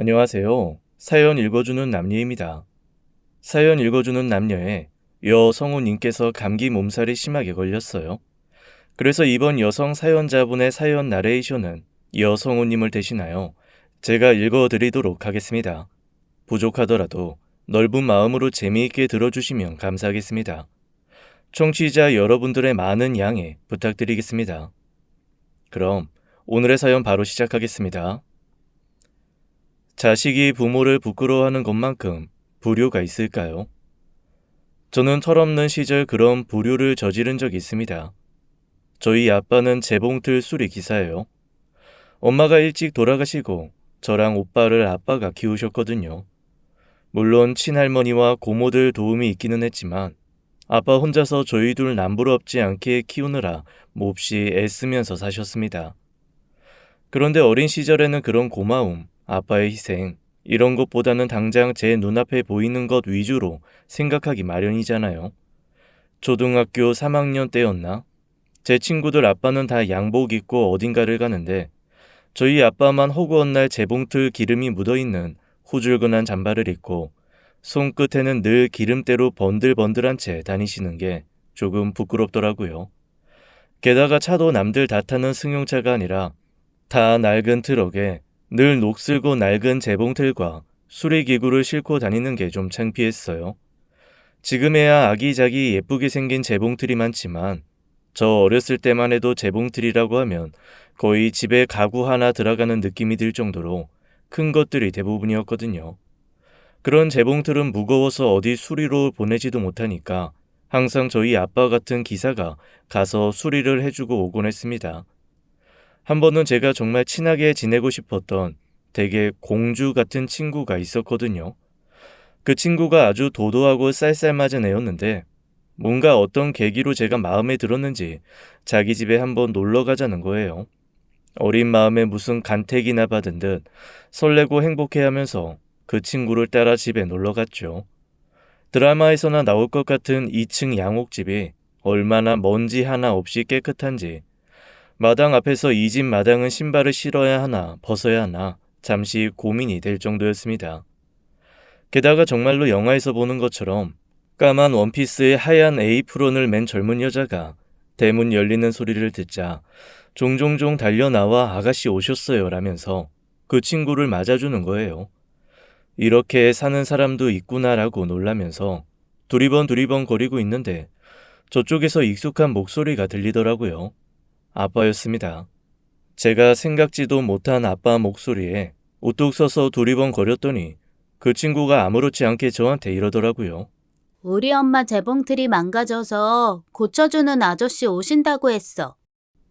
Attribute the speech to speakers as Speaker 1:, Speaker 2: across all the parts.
Speaker 1: 안녕하세요. 사연 읽어주는 남녀입니다. 사연 읽어주는 남녀의 여성우님께서 감기 몸살이 심하게 걸렸어요. 그래서 이번 여성 사연자분의 사연 나레이션은 여성우님을 대신하여 제가 읽어드리도록 하겠습니다. 부족하더라도 넓은 마음으로 재미있게 들어주시면 감사하겠습니다. 청취자 여러분들의 많은 양해 부탁드리겠습니다. 그럼 오늘의 사연 바로 시작하겠습니다. 자식이 부모를 부끄러워하는 것만큼 불효가 있을까요? 저는 철없는 시절 그런 불효를 저지른 적이 있습니다. 저희 아빠는 재봉틀 수리 기사예요. 엄마가 일찍 돌아가시고 저랑 오빠를 아빠가 키우셨거든요. 물론 친할머니와 고모들 도움이 있기는 했지만 아빠 혼자서 저희 둘 남부럽지 않게 키우느라 몹시 애쓰면서 사셨습니다. 그런데 어린 시절에는 그런 고마움, 아빠의 희생, 이런 것보다는 당장 제 눈앞에 보이는 것 위주로 생각하기 마련이잖아요. 초등학교 3학년 때였나? 제 친구들 아빠는 다 양복 입고 어딘가를 가는데 저희 아빠만 허구한 날 재봉틀 기름이 묻어있는 후줄근한 잠바를 입고 손끝에는 늘 기름때로 번들번들한 채 다니시는 게 조금 부끄럽더라고요. 게다가 차도 남들 다 타는 승용차가 아니라 다 낡은 트럭에 늘 녹슬고 낡은 재봉틀과 수리기구를 싣고 다니는 게 좀 창피했어요. 지금에야 아기자기 예쁘게 생긴 재봉틀이 많지만 저 어렸을 때만 해도 재봉틀이라고 하면 거의 집에 가구 하나 들어가는 느낌이 들 정도로 큰 것들이 대부분이었거든요. 그런 재봉틀은 무거워서 어디 수리로 보내지도 못하니까 항상 저희 아빠 같은 기사가 가서 수리를 해주고 오곤 했습니다. 한 번은 제가 정말 친하게 지내고 싶었던 되게 공주 같은 친구가 있었거든요. 그 친구가 아주 도도하고 쌀쌀맞은 애였는데 뭔가 어떤 계기로 제가 마음에 들었는지 자기 집에 한번 놀러 가자는 거예요. 어린 마음에 무슨 간택이나 받은 듯 설레고 행복해하면서 그 친구를 따라 집에 놀러 갔죠. 드라마에서나 나올 것 같은 2층 양옥집이 얼마나 먼지 하나 없이 깨끗한지, 마당 앞에서 이 집 마당은 신발을 신어야 하나 벗어야 하나 잠시 고민이 될 정도였습니다. 게다가 정말로 영화에서 보는 것처럼 까만 원피스에 하얀 에이프론을 맨 젊은 여자가 대문 열리는 소리를 듣자 종종종 달려나와 아가씨 오셨어요 라면서 그 친구를 맞아주는 거예요. 이렇게 사는 사람도 있구나라고 놀라면서 두리번 거리고 있는데 저쪽에서 익숙한 목소리가 들리더라고요. 아빠였습니다. 제가 생각지도 못한 아빠 목소리에 우뚝 서서 두리번거렸더니 그 친구가 아무렇지 않게 저한테 이러더라고요.
Speaker 2: 우리 엄마 재봉틀이 망가져서 고쳐주는 아저씨 오신다고 했어.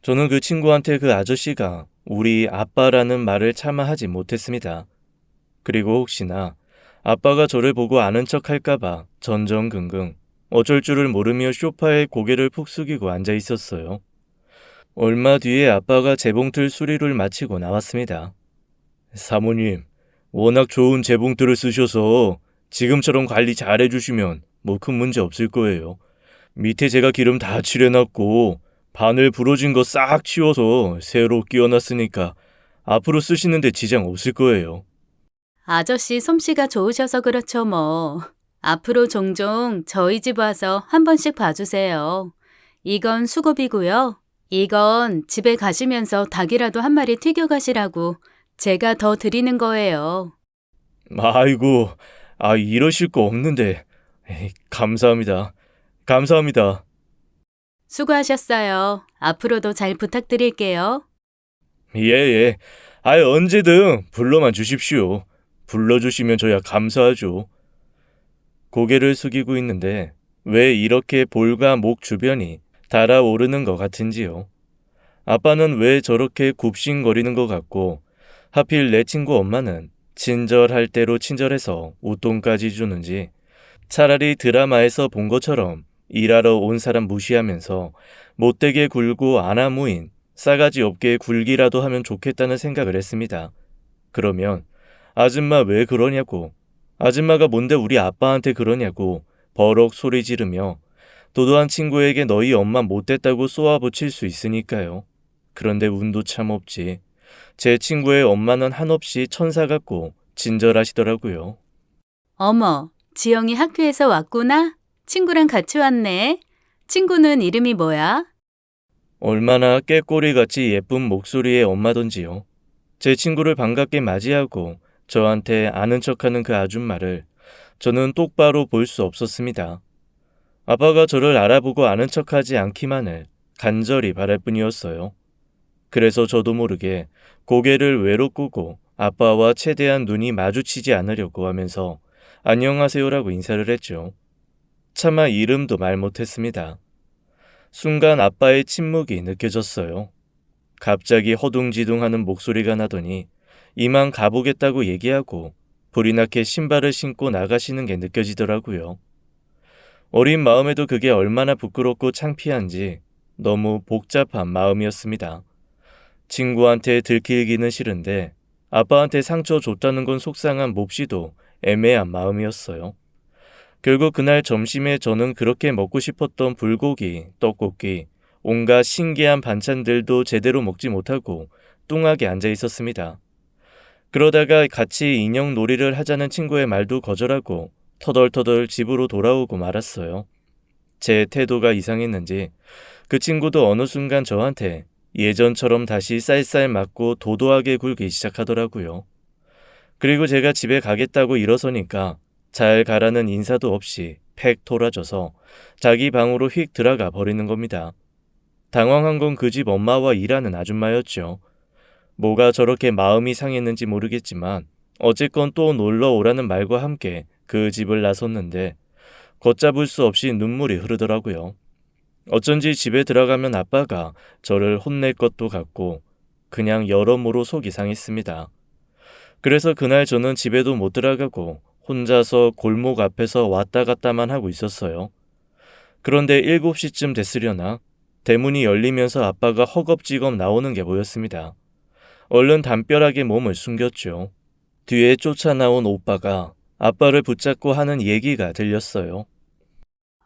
Speaker 1: 저는 그 친구한테 그 아저씨가 우리 아빠라는 말을 차마 하지 못했습니다. 그리고 혹시나 아빠가 저를 보고 아는 척 할까봐 전전긍긍 어쩔 줄을 모르며 소파에 고개를 푹 숙이고 앉아 있었어요. 얼마 뒤에 아빠가 재봉틀 수리를 마치고 나왔습니다. 사모님, 워낙 좋은 재봉틀을 쓰셔서 지금처럼 관리 잘 해주시면 뭐 큰 문제 없을 거예요. 밑에 제가 기름 다 칠해놨고 바늘 부러진 거 싹 치워서 새로 끼워놨으니까 앞으로 쓰시는데 지장 없을 거예요.
Speaker 2: 아저씨 솜씨가 좋으셔서 그렇죠 뭐. 앞으로 종종 저희 집 와서 한 번씩 봐주세요. 이건 수고비고요. 이건 집에 가시면서 닭이라도 한 마리 튀겨가시라고 제가 더 드리는 거예요.
Speaker 1: 아이고, 이러실 거 없는데. 에이, 감사합니다. 감사합니다.
Speaker 2: 수고하셨어요. 앞으로도 잘 부탁드릴게요.
Speaker 1: 예. 언제든 불러만 주십시오. 불러주시면 저야 감사하죠. 고개를 숙이고 있는데 왜 이렇게 볼과 목 주변이 달아오르는 것 같은지요. 아빠는 왜 저렇게 굽신거리는 것 같고 하필 내 친구 엄마는 친절할 대로 친절해서 웃돈까지 주는지 차라리 드라마에서 본 것처럼 일하러 온 사람 무시하면서 못되게 굴고 아나무인 싸가지 없게 굴기라도 하면 좋겠다는 생각을 했습니다. 그러면 아줌마 왜 그러냐고, 아줌마가 뭔데 우리 아빠한테 그러냐고 버럭 소리 지르며 도도한 친구에게 너희 엄마 못됐다고 쏘아붙일 수 있으니까요. 그런데 운도 참 없지. 제 친구의 엄마는 한없이 천사 같고 친절하시더라고요.
Speaker 2: 어머, 지영이 학교에서 왔구나? 친구랑 같이 왔네. 친구는 이름이 뭐야?
Speaker 1: 얼마나 깨꼬리같이 예쁜 목소리의 엄마던지요. 제 친구를 반갑게 맞이하고 저한테 아는 척하는 그 아줌마를 저는 똑바로 볼 수 없었습니다. 아빠가 저를 알아보고 아는 척하지 않기만을 간절히 바랄 뿐이었어요. 그래서 저도 모르게 고개를 외로 끄고 아빠와 최대한 눈이 마주치지 않으려고 하면서 안녕하세요라고 인사를 했죠. 차마 이름도 말 못했습니다. 순간 아빠의 침묵이 느껴졌어요. 갑자기 허둥지둥하는 목소리가 나더니 이만 가보겠다고 얘기하고 불이 나게 신발을 신고 나가시는 게 느껴지더라고요. 어린 마음에도 그게 얼마나 부끄럽고 창피한지 너무 복잡한 마음이었습니다. 친구한테 들키기는 싫은데 아빠한테 상처 줬다는 건 속상한 몹시도 애매한 마음이었어요. 결국 그날 점심에 저는 그렇게 먹고 싶었던 불고기, 떡볶이, 온갖 신기한 반찬들도 제대로 먹지 못하고 뚱하게 앉아 있었습니다. 그러다가 같이 인형 놀이를 하자는 친구의 말도 거절하고 터덜터덜 집으로 돌아오고 말았어요. 제 태도가 이상했는지 그 친구도 어느 순간 저한테 예전처럼 다시 쌀쌀 맞고 도도하게 굴기 시작하더라고요. 그리고 제가 집에 가겠다고 일어서니까 잘 가라는 인사도 없이 팩 돌아져서 자기 방으로 휙 들어가 버리는 겁니다. 당황한 건 그 집 엄마와 일하는 아줌마였죠. 뭐가 저렇게 마음이 상했는지 모르겠지만 어쨌건 또 놀러 오라는 말과 함께 그 집을 나섰는데 걷잡을 수 없이 눈물이 흐르더라고요. 어쩐지 집에 들어가면 아빠가 저를 혼낼 것도 같고 그냥 여러모로 속이 상했습니다. 그래서 그날 저는 집에도 못 들어가고 혼자서 골목 앞에서 왔다 갔다만 하고 있었어요. 그런데 7시쯤 됐으려나 대문이 열리면서 아빠가 허겁지겁 나오는 게 보였습니다. 얼른 담벼락에 몸을 숨겼죠. 뒤에 쫓아나온 오빠가 아빠를 붙잡고 하는 얘기가 들렸어요.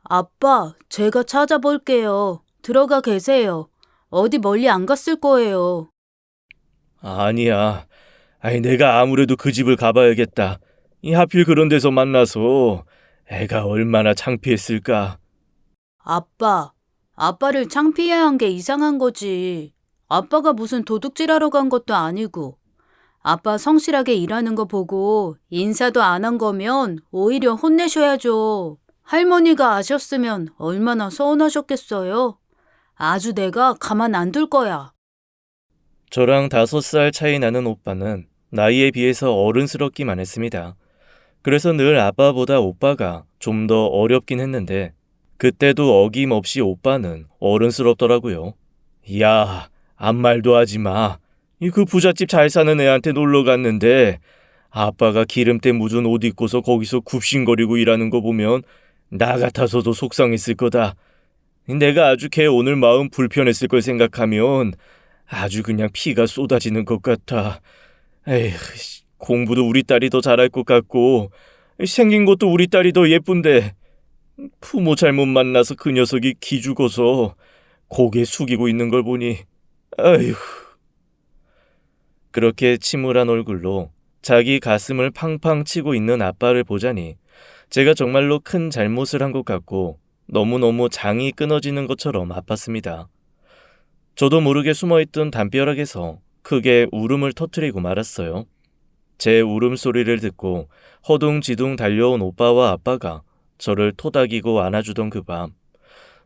Speaker 2: 아빠, 제가 찾아볼게요. 들어가 계세요. 어디 멀리 안 갔을 거예요.
Speaker 1: 아니야. 내가 아무래도 그 집을 가봐야겠다. 하필 그런 데서 만나서 애가 얼마나 창피했을까.
Speaker 2: 아빠, 아빠를 창피해한 게 이상한 거지. 아빠가 무슨 도둑질하러 간 것도 아니고. 아빠 성실하게 일하는 거 보고 인사도 안 한 거면 오히려 혼내셔야죠. 할머니가 아셨으면 얼마나 서운하셨겠어요. 아주 내가 가만 안 둘 거야.
Speaker 1: 저랑 5살 차이 나는 오빠는 나이에 비해서 어른스럽기만 했습니다. 그래서 늘 아빠보다 오빠가 좀 더 어렵긴 했는데 그때도 어김없이 오빠는 어른스럽더라고요. 야, 아무 말도 하지 마. 그 부잣집 잘 사는 애한테 놀러 갔는데 아빠가 기름때 묻은 옷 입고서 거기서 굽신거리고 일하는 거 보면 나 같아서도 속상했을 거다. 내가 아주 걔 오늘 마음 불편했을 걸 생각하면 아주 그냥 피가 쏟아지는 것 같아. 에휴, 공부도 우리 딸이 더 잘할 것 같고 생긴 것도 우리 딸이 더 예쁜데 부모 잘못 만나서 그 녀석이 기죽어서 고개 숙이고 있는 걸 보니 아휴. 그렇게 침울한 얼굴로 자기 가슴을 팡팡 치고 있는 아빠를 보자니 제가 정말로 큰 잘못을 한 것 같고 너무너무 장이 끊어지는 것처럼 아팠습니다. 저도 모르게 숨어있던 담벼락에서 크게 울음을 터뜨리고 말았어요. 제 울음소리를 듣고 허둥지둥 달려온 오빠와 아빠가 저를 토닥이고 안아주던 그 밤,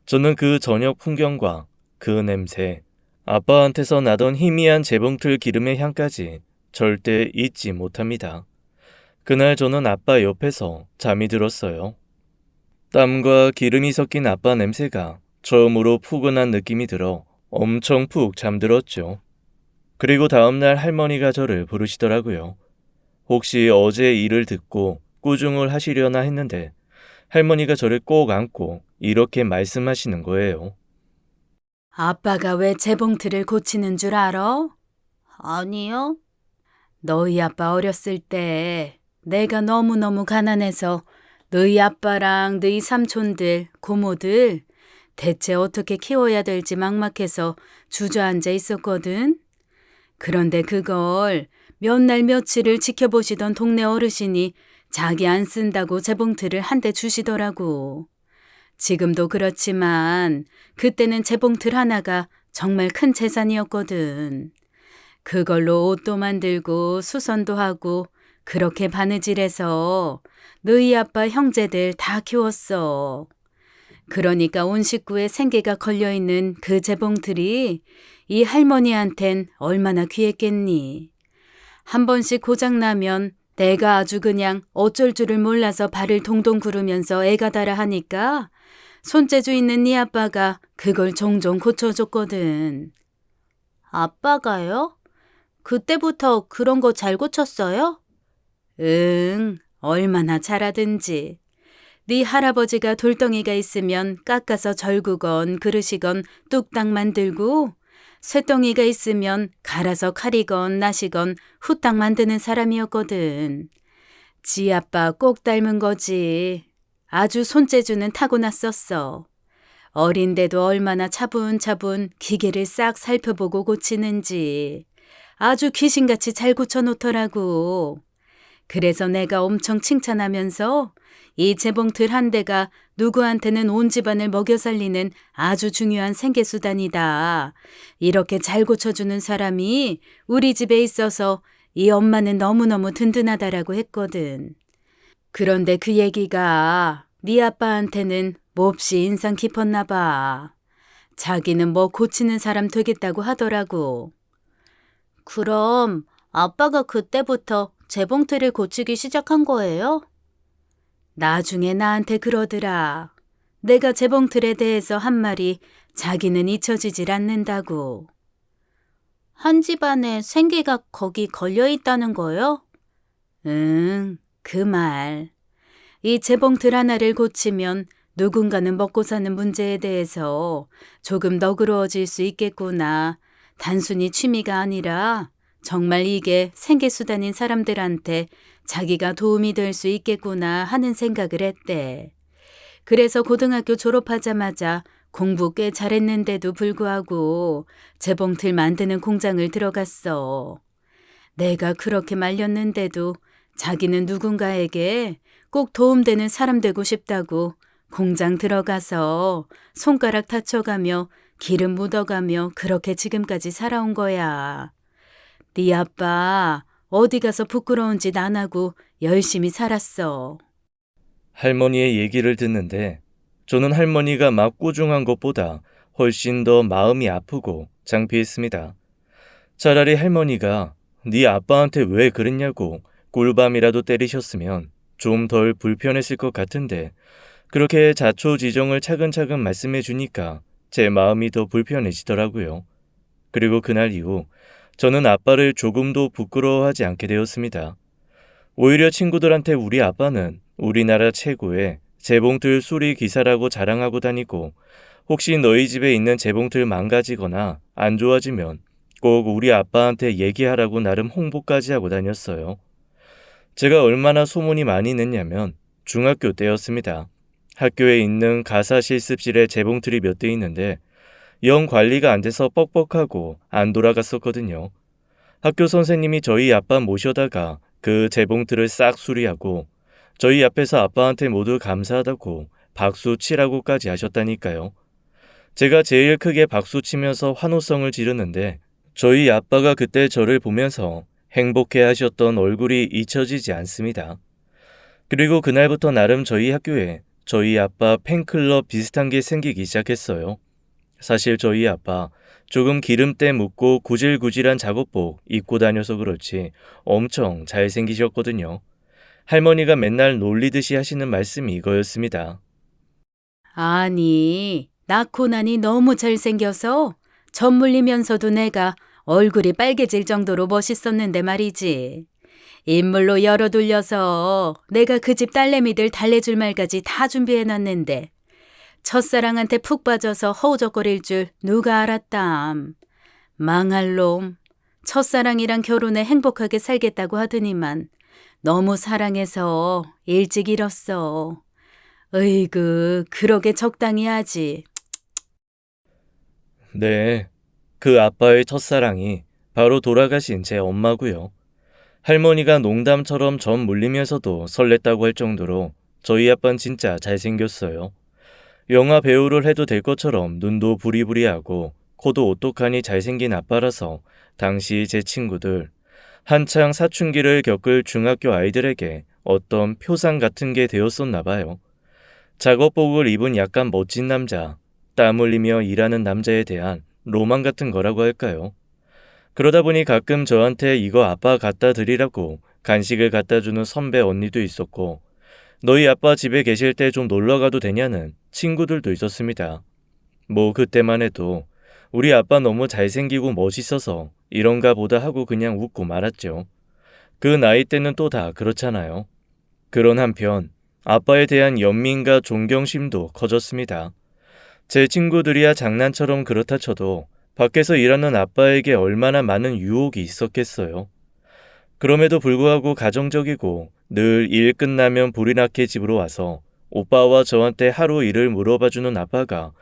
Speaker 1: 저는 그 저녁 풍경과 그 냄새, 아빠한테서 나던 희미한 재봉틀 기름의 향까지 절대 잊지 못합니다. 그날 저는 아빠 옆에서 잠이 들었어요. 땀과 기름이 섞인 아빠 냄새가 처음으로 푸근한 느낌이 들어 엄청 푹 잠들었죠. 그리고 다음날 할머니가 저를 부르시더라고요. 혹시 어제 일을 듣고 꾸중을 하시려나 했는데 할머니가 저를 꼭 안고 이렇게 말씀하시는 거예요.
Speaker 2: 아빠가 왜 재봉틀을 고치는 줄 알아? 아니요. 너희 아빠 어렸을 때 내가 너무너무 가난해서 너희 아빠랑 너희 삼촌들, 고모들 대체 어떻게 키워야 될지 막막해서 주저앉아 있었거든. 그런데 그걸 몇 날 며칠을 지켜보시던 동네 어르신이 자기 안 쓴다고 재봉틀을 한 대 주시더라고. 지금도 그렇지만 그때는 재봉틀 하나가 정말 큰 재산이었거든. 그걸로 옷도 만들고 수선도 하고 그렇게 바느질해서 너희 아빠 형제들 다 키웠어. 그러니까 온 식구의 생계가 걸려있는 그 재봉틀이 이 할머니한텐 얼마나 귀했겠니. 한 번씩 고장나면 내가 아주 그냥 어쩔 줄을 몰라서 발을 동동 구르면서 애가 달아 하니까 손재주 있는 네 아빠가 그걸 종종 고쳐줬거든. 아빠가요? 그때부터 그런 거 잘 고쳤어요? 응, 얼마나 잘하든지. 네 할아버지가 돌덩이가 있으면 깎아서 절구건 그릇이건 뚝딱 만들고 쇳덩이가 있으면 갈아서 칼이건 낫이건 후딱 만드는 사람이었거든. 지 아빠 꼭 닮은 거지. 아주 손재주는 타고났었어. 어린데도 얼마나 차분차분 기계를 싹 살펴보고 고치는지. 아주 귀신같이 잘 고쳐놓더라고. 그래서 내가 엄청 칭찬하면서 이 재봉틀 한 대가 누구한테는 온 집안을 먹여 살리는 아주 중요한 생계수단이다. 이렇게 잘 고쳐주는 사람이 우리 집에 있어서 이 엄마는 너무너무 든든하다라고 했거든. 그런데 그 얘기가 네 아빠한테는 몹시 인상 깊었나 봐. 자기는 뭐 고치는 사람 되겠다고 하더라고. 그럼 아빠가 그때부터 재봉틀을 고치기 시작한 거예요? 나중에 나한테 그러더라. 내가 재봉틀에 대해서 한 말이 자기는 잊혀지질 않는다고. 한 집안에 생계가 거기 걸려 있다는 거요? 응, 그 말. 이 재봉틀 하나를 고치면 누군가는 먹고 사는 문제에 대해서 조금 너그러워질 수 있겠구나. 단순히 취미가 아니라 정말 이게 생계수단인 사람들한테 자기가 도움이 될 수 있겠구나 하는 생각을 했대. 그래서 고등학교 졸업하자마자 공부 꽤 잘했는데도 불구하고 재봉틀 만드는 공장을 들어갔어. 내가 그렇게 말렸는데도 자기는 누군가에게 꼭 도움되는 사람 되고 싶다고 공장 들어가서 손가락 다쳐가며 기름 묻어가며 그렇게 지금까지 살아온 거야. 네 아빠 어디 가서 부끄러운 짓 안 하고 열심히 살았어.
Speaker 1: 할머니의 얘기를 듣는데 저는 할머니가 막 꾸중한 것보다 훨씬 더 마음이 아프고 창피했습니다. 차라리 할머니가 네 아빠한테 왜 그랬냐고 꿀밤이라도 때리셨으면 좀 덜 불편했을 것 같은데 그렇게 자초지종을 차근차근 말씀해 주니까 제 마음이 더 불편해지더라고요. 그리고 그날 이후 저는 아빠를 조금도 부끄러워하지 않게 되었습니다. 오히려 친구들한테 우리 아빠는 우리나라 최고의 재봉틀 수리 기사라고 자랑하고 다니고 혹시 너희 집에 있는 재봉틀 망가지거나 안 좋아지면 꼭 우리 아빠한테 얘기하라고 나름 홍보까지 하고 다녔어요. 제가 얼마나 소문이 많이 냈냐면 중학교 때였습니다. 학교에 있는 가사 실습실에 재봉틀이 몇 대 있는데 영 관리가 안 돼서 뻑뻑하고 안 돌아갔었거든요. 학교 선생님이 저희 아빠 모셔다가 그 재봉틀을 싹 수리하고 저희 앞에서 아빠한테 모두 감사하다고 박수 치라고까지 하셨다니까요. 제가 제일 크게 박수 치면서 환호성을 지르는데 저희 아빠가 그때 저를 보면서 행복해 하셨던 얼굴이 잊혀지지 않습니다. 그리고 그날부터 나름 저희 학교에 저희 아빠 팬클럽 비슷한 게 생기기 시작했어요. 사실 저희 아빠 조금 기름때 묻고 구질구질한 작업복 입고 다녀서 그렇지 엄청 잘생기셨거든요. 할머니가 맨날 놀리듯이 하시는 말씀이 이거였습니다.
Speaker 2: 아니, 낳고 나니 너무 잘생겨서 젖물리면서도 내가 얼굴이 빨개질 정도로 멋있었는데 말이지. 인물로 열어 돌려서 내가 그 집 딸내미들 달래줄 말까지 다 준비해놨는데 첫사랑한테 푹 빠져서 허우적거릴 줄 누가 알았담. 망할 놈. 첫사랑이랑 결혼해 행복하게 살겠다고 하더니만 너무 사랑해서 일찍 잃었어. 으이그, 그러게 적당히 하지.
Speaker 1: 네, 그 아빠의 첫사랑이 바로 돌아가신 제 엄마고요. 할머니가 농담처럼 전 물리면서도 설렜다고 할 정도로 저희 아빠는 진짜 잘생겼어요. 영화 배우를 해도 될 것처럼 눈도 부리부리하고 코도 오똑하니 잘생긴 아빠라서 당시 제 친구들, 한창 사춘기를 겪을 중학교 아이들에게 어떤 표상 같은 게 되었었나 봐요. 작업복을 입은 약간 멋진 남자, 땀 흘리며 일하는 남자에 대한 로망 같은 거라고 할까요? 그러다 보니 가끔 저한테 이거 아빠 갖다 드리라고 간식을 갖다 주는 선배 언니도 있었고, 너희 아빠 집에 계실 때 좀 놀러 가도 되냐는 친구들도 있었습니다. 뭐 그때만 해도 우리 아빠 너무 잘생기고 멋있어서 이런가 보다 하고 그냥 웃고 말았죠. 그 나이 때는 또 다 그렇잖아요. 그런 한편 아빠에 대한 연민과 존경심도 커졌습니다. 제 친구들이야 장난처럼 그렇다 쳐도 밖에서 일하는 아빠에게 얼마나 많은 유혹이 있었겠어요. 그럼에도 불구하고 가정적이고 늘 일 끝나면 불이 나게 집으로 와서 오빠와 저한테 하루 일을 물어봐주는 아빠가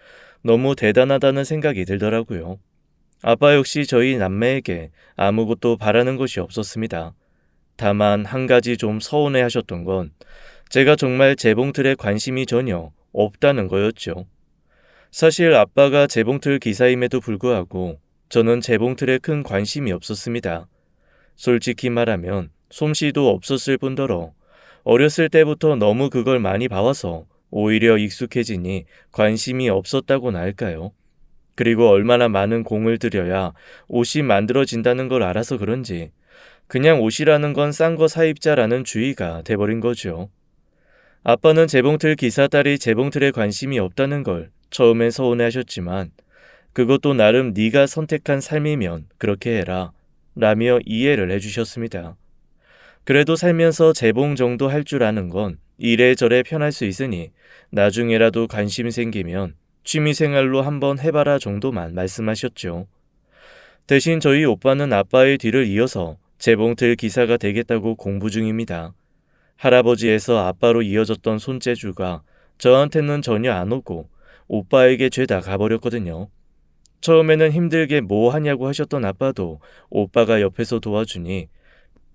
Speaker 1: 너무 대단하다는 생각이 들더라고요. 아빠 역시 저희 남매에게 아무것도 바라는 것이 없었습니다. 다만 한 가지 좀 서운해 하셨던 건 제가 정말 재봉틀에 관심이 전혀 없다는 거였죠. 사실 아빠가 재봉틀 기사임에도 불구하고 저는 재봉틀에 큰 관심이 없었습니다. 솔직히 말하면 솜씨도 없었을 뿐더러 어렸을 때부터 너무 그걸 많이 봐와서 오히려 익숙해지니 관심이 없었다고나 할까요? 그리고 얼마나 많은 공을 들여야 옷이 만들어진다는 걸 알아서 그런지 그냥 옷이라는 건 싼 거 사입자라는 주의가 돼버린 거죠. 아빠는 재봉틀 기사 딸이 재봉틀에 관심이 없다는 걸 처음엔 서운해하셨지만 그것도 나름 네가 선택한 삶이면 그렇게 해라 라며 이해를 해주셨습니다. 그래도 살면서 재봉 정도 할 줄 아는 건 이래저래 편할 수 있으니 나중에라도 관심 생기면 취미생활로 한번 해봐라 정도만 말씀하셨죠. 대신 저희 오빠는 아빠의 뒤를 이어서 재봉틀 기사가 되겠다고 공부 중입니다. 할아버지에서 아빠로 이어졌던 손재주가 저한테는 전혀 안 오고 오빠에게 죄다 가버렸거든요. 처음에는 힘들게 뭐 하냐고 하셨던 아빠도 오빠가 옆에서 도와주니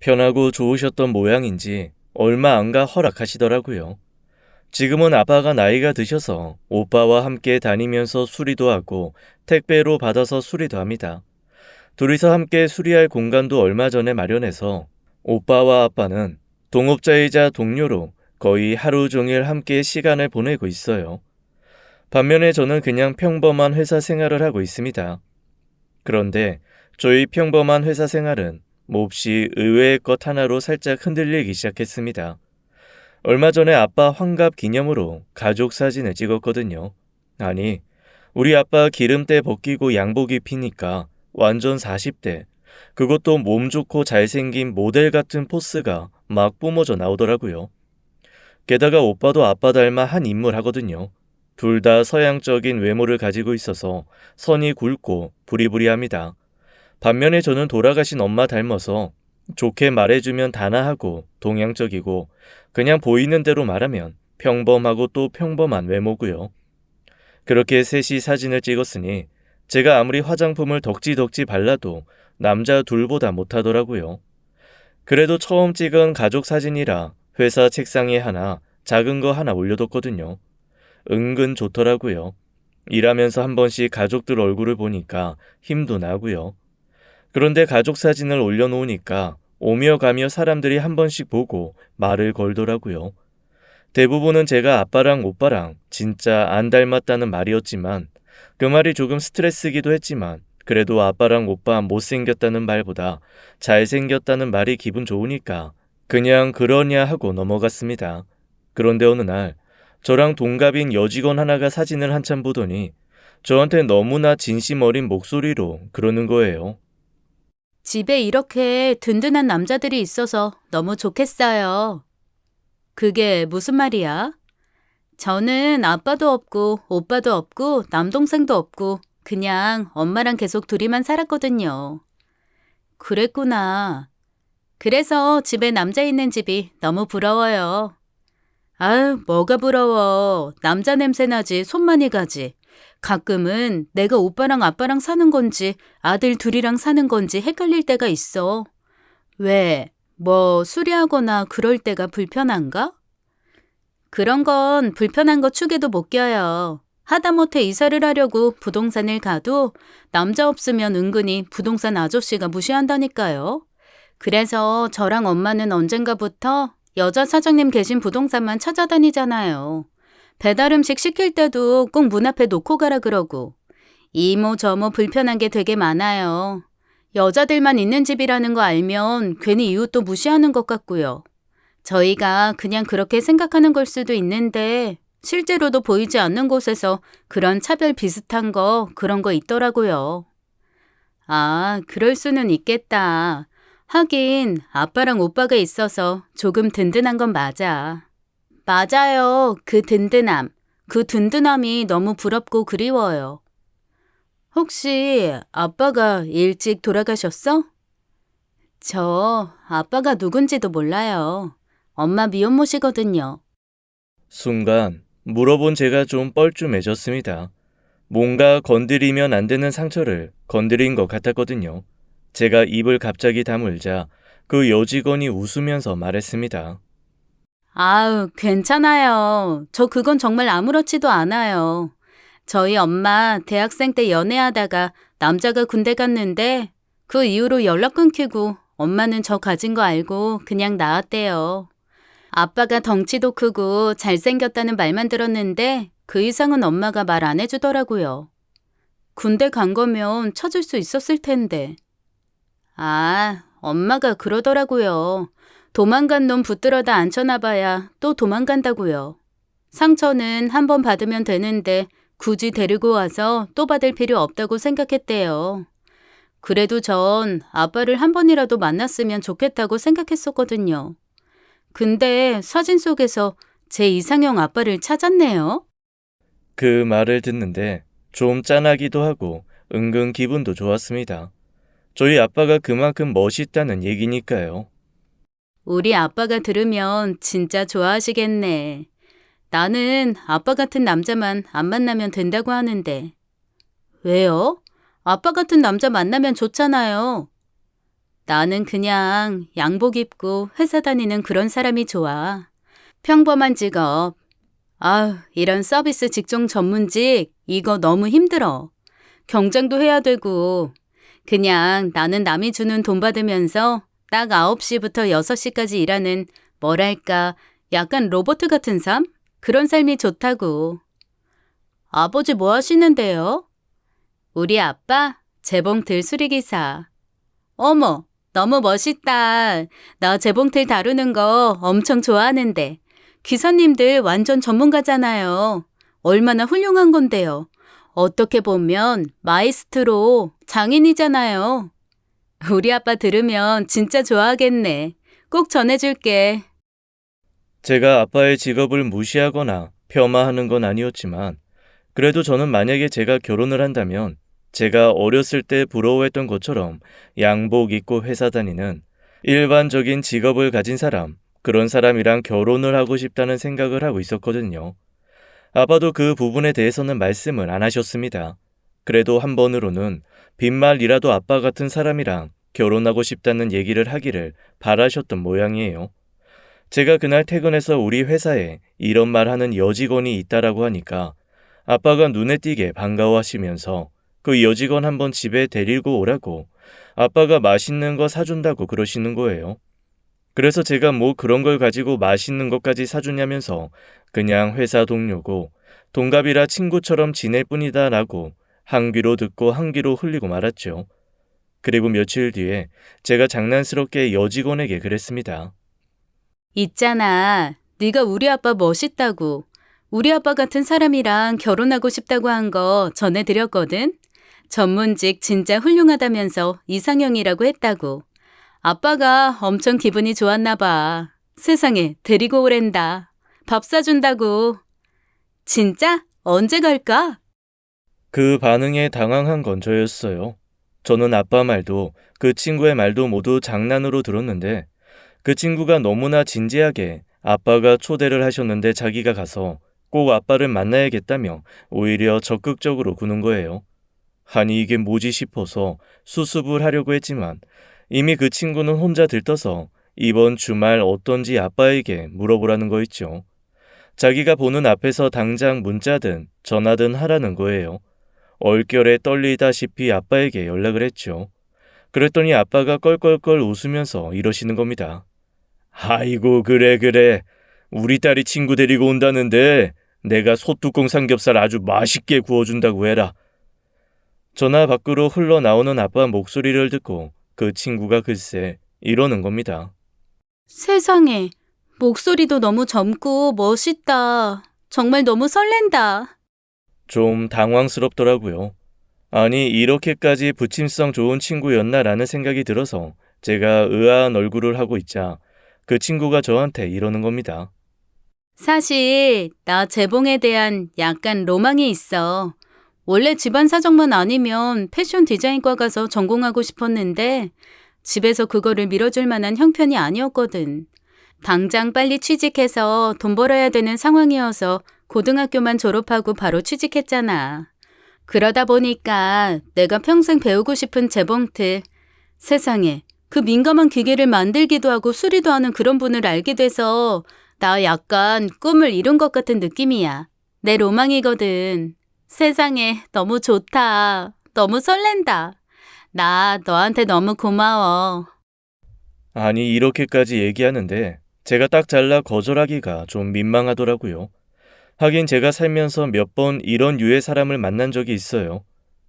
Speaker 1: 편하고 좋으셨던 모양인지 얼마 안 가 허락하시더라고요. 지금은 아빠가 나이가 드셔서 오빠와 함께 다니면서 수리도 하고 택배로 받아서 수리도 합니다. 둘이서 함께 수리할 공간도 얼마 전에 마련해서 오빠와 아빠는 동업자이자 동료로 거의 하루 종일 함께 시간을 보내고 있어요. 반면에 저는 그냥 평범한 회사 생활을 하고 있습니다. 그런데 저희 평범한 회사 생활은 몹시 의외의 것 하나로 살짝 흔들리기 시작했습니다. 얼마 전에 아빠 환갑 기념으로 가족 사진을 찍었거든요. 아니, 우리 아빠 기름때 벗기고 양복 입히니까 완전 40대, 그것도 몸 좋고 잘생긴 모델 같은 포스가 막 뿜어져 나오더라고요. 게다가 오빠도 아빠 닮아 한 인물 하거든요. 둘 다 서양적인 외모를 가지고 있어서 선이 굵고 부리부리합니다. 반면에 저는 돌아가신 엄마 닮아서 좋게 말해주면 단아하고 동양적이고 그냥 보이는 대로 말하면 평범하고 또 평범한 외모고요. 그렇게 셋이 사진을 찍었으니 제가 아무리 화장품을 덕지덕지 발라도 남자 둘보다 못하더라고요. 그래도 처음 찍은 가족 사진이라 회사 책상에 하나, 작은 거 하나 올려뒀거든요. 은근 좋더라고요. 일하면서 한 번씩 가족들 얼굴을 보니까 힘도 나고요. 그런데 가족 사진을 올려놓으니까 오며 가며 사람들이 한 번씩 보고 말을 걸더라고요. 대부분은 제가 아빠랑 오빠랑 진짜 안 닮았다는 말이었지만 그 말이 조금 스트레스기도 했지만 그래도 아빠랑 오빠 못생겼다는 말보다 잘생겼다는 말이 기분 좋으니까 그냥 그러냐 하고 넘어갔습니다. 그런데 어느 날 저랑 동갑인 여직원 하나가 사진을 한참 보더니 저한테 너무나 진심 어린 목소리로 그러는 거예요.
Speaker 2: 집에 이렇게 든든한 남자들이 있어서 너무 좋겠어요. 그게 무슨 말이야? 저는 아빠도 없고 오빠도 없고 남동생도 없고 그냥 엄마랑 계속 둘이만 살았거든요. 그랬구나. 그래서 집에 남자 있는 집이 너무 부러워요. 아유, 뭐가 부러워. 남자 냄새 나지, 손 많이 가지. 가끔은 내가 오빠랑 아빠랑 사는 건지 아들 둘이랑 사는 건지 헷갈릴 때가 있어. 왜? 뭐 수리하거나 그럴 때가 불편한가? 그런 건 불편한 거 축에도 못 껴요. 하다못해 이사를 하려고 부동산을 가도 남자 없으면 은근히 부동산 아저씨가 무시한다니까요. 그래서 저랑 엄마는 언젠가부터 여자 사장님 계신 부동산만 찾아다니잖아요. 배달 음식 시킬 때도 꼭 문 앞에 놓고 가라 그러고. 이모 저모 불편한 게 되게 많아요. 여자들만 있는 집이라는 거 알면 괜히 이웃도 무시하는 것 같고요. 저희가 그냥 그렇게 생각하는 걸 수도 있는데 실제로도 보이지 않는 곳에서 그런 차별 비슷한 그런 거 있더라고요. 아, 그럴 수는 있겠다. 하긴 아빠랑 오빠가 있어서 조금 든든한 건 맞아. 맞아요. 그 든든함. 그 든든함이 너무 부럽고 그리워요. 혹시 아빠가 일찍 돌아가셨어? 저 아빠가 누군지도 몰라요. 엄마 미혼모시거든요.
Speaker 1: 순간 물어본 제가 좀 뻘쭘해졌습니다. 뭔가 건드리면 안 되는 상처를 건드린 것 같았거든요. 제가 입을 갑자기 다물자 그 여직원이 웃으면서 말했습니다.
Speaker 2: 아우, 괜찮아요. 저 그건 정말 아무렇지도 않아요. 저희 엄마 대학생 때 연애하다가 남자가 군대 갔는데 그 이후로 연락 끊기고 엄마는 저 가진 거 알고 그냥 나왔대요. 아빠가 덩치도 크고 잘생겼다는 말만 들었는데 그 이상은 엄마가 말 안 해주더라고요. 군대 간 거면 찾을 수 있었을 텐데. 아, 엄마가 그러더라고요. 도망간 놈 붙들어다 앉혀놔봐야 또 도망간다고요. 상처는 한 번 받으면 되는데 굳이 데리고 와서 또 받을 필요 없다고 생각했대요. 그래도 전 아빠를 한 번이라도 만났으면 좋겠다고 생각했었거든요. 근데 사진 속에서 제 이상형 아빠를 찾았네요.
Speaker 1: 그 말을 듣는데 좀 짠하기도 하고 은근 기분도 좋았습니다. 저희 아빠가 그만큼 멋있다는 얘기니까요.
Speaker 2: 우리 아빠가 들으면 진짜 좋아하시겠네. 나는 아빠 같은 남자만 안 만나면 된다고 하는데. 왜요? 아빠 같은 남자 만나면 좋잖아요. 나는 그냥 양복 입고 회사 다니는 그런 사람이 좋아. 평범한 직업. 아우, 이런 서비스 직종 전문직, 이거 너무 힘들어. 경쟁도 해야 되고. 그냥 나는 남이 주는 돈 받으면서 딱 9시부터 6시까지 일하는 뭐랄까, 약간 로봇 같은 삶? 그런 삶이 좋다고. 아버지 뭐 하시는데요? 우리 아빠 재봉틀 수리기사. 어머, 너무 멋있다. 나 재봉틀 다루는 거 엄청 좋아하는데. 기사님들 완전 전문가잖아요. 얼마나 훌륭한 건데요. 어떻게 보면 마이스트로 장인이잖아요. 우리 아빠 들으면 진짜 좋아하겠네. 꼭 전해줄게.
Speaker 1: 제가 아빠의 직업을 무시하거나 폄하하는 건 아니었지만 그래도 저는 만약에 제가 결혼을 한다면 제가 어렸을 때 부러워했던 것처럼 양복 입고 회사 다니는 일반적인 직업을 가진 사람, 그런 사람이랑 결혼을 하고 싶다는 생각을 하고 있었거든요. 아빠도 그 부분에 대해서는 말씀을 안 하셨습니다. 그래도 한 번으로는 빈말이라도 아빠 같은 사람이랑 결혼하고 싶다는 얘기를 하기를 바라셨던 모양이에요. 제가 그날 퇴근해서 우리 회사에 이런 말 하는 여직원이 있다라고 하니까 아빠가 눈에 띄게 반가워하시면서 그 여직원 한번 집에 데리고 오라고 아빠가 맛있는 거 사준다고 그러시는 거예요. 그래서 제가 뭐 그런 걸 가지고 맛있는 것까지 사주냐면서 그냥 회사 동료고 동갑이라 친구처럼 지낼 뿐이다 라고 한 귀로 듣고 한 귀로 흘리고 말았죠. 그리고 며칠 뒤에 제가 장난스럽게 여직원에게 그랬습니다.
Speaker 2: 있잖아. 네가 우리 아빠 멋있다고. 우리 아빠 같은 사람이랑 결혼하고 싶다고 한 거 전해드렸거든. 전문직 진짜 훌륭하다면서 이상형이라고 했다고. 아빠가 엄청 기분이 좋았나 봐. 세상에 데리고 오랜다. 밥 사준다고. 진짜? 언제 갈까?
Speaker 1: 그 반응에 당황한 건 저였어요. 저는 아빠 말도 그 친구의 말도 모두 장난으로 들었는데 그 친구가 너무나 진지하게 아빠가 초대를 하셨는데 자기가 가서 꼭 아빠를 만나야겠다며 오히려 적극적으로 구는 거예요. 아니 이게 뭐지 싶어서 수습을 하려고 했지만 이미 그 친구는 혼자 들떠서 이번 주말 어떤지 아빠에게 물어보라는 거 있죠. 자기가 보는 앞에서 당장 문자든 전화든 하라는 거예요. 얼결에 떨리다시피 아빠에게 연락을 했죠. 그랬더니 아빠가 껄껄껄 웃으면서 이러시는 겁니다. 아이고, 그래. 우리 딸이 친구 데리고 온다는데 내가 소뚜껑 삼겹살 아주 맛있게 구워준다고 해라. 전화 밖으로 흘러나오는 아빠 목소리를 듣고 그 친구가 글쎄 이러는 겁니다.
Speaker 2: 세상에, 목소리도 너무 젊고 멋있다. 정말 너무 설렌다.
Speaker 1: 좀 당황스럽더라고요. 아니, 이렇게까지 부침성 좋은 친구였나라는 생각이 들어서 제가 의아한 얼굴을 하고 있자 그 친구가 저한테 이러는 겁니다.
Speaker 2: 사실 나 재봉에 대한 약간 로망이 있어. 원래 집안 사정만 아니면 패션 디자인과 가서 전공하고 싶었는데 집에서 그거를 밀어줄 만한 형편이 아니었거든. 당장 빨리 취직해서 돈 벌어야 되는 상황이어서 고등학교만 졸업하고 바로 취직했잖아. 그러다 보니까 내가 평생 배우고 싶은 재봉틀, 세상에 그 민감한 기계를 만들기도 하고 수리도 하는 그런 분을 알게 돼서 나 약간 꿈을 이룬 것 같은 느낌이야. 내 로망이거든. 세상에 너무 좋다. 너무 설렌다. 나 너한테 너무 고마워.
Speaker 1: 아니, 이렇게까지 얘기하는데 제가 딱 잘라 거절하기가 좀 민망하더라고요. 하긴 제가 살면서 몇 번 이런 유의 사람을 만난 적이 있어요.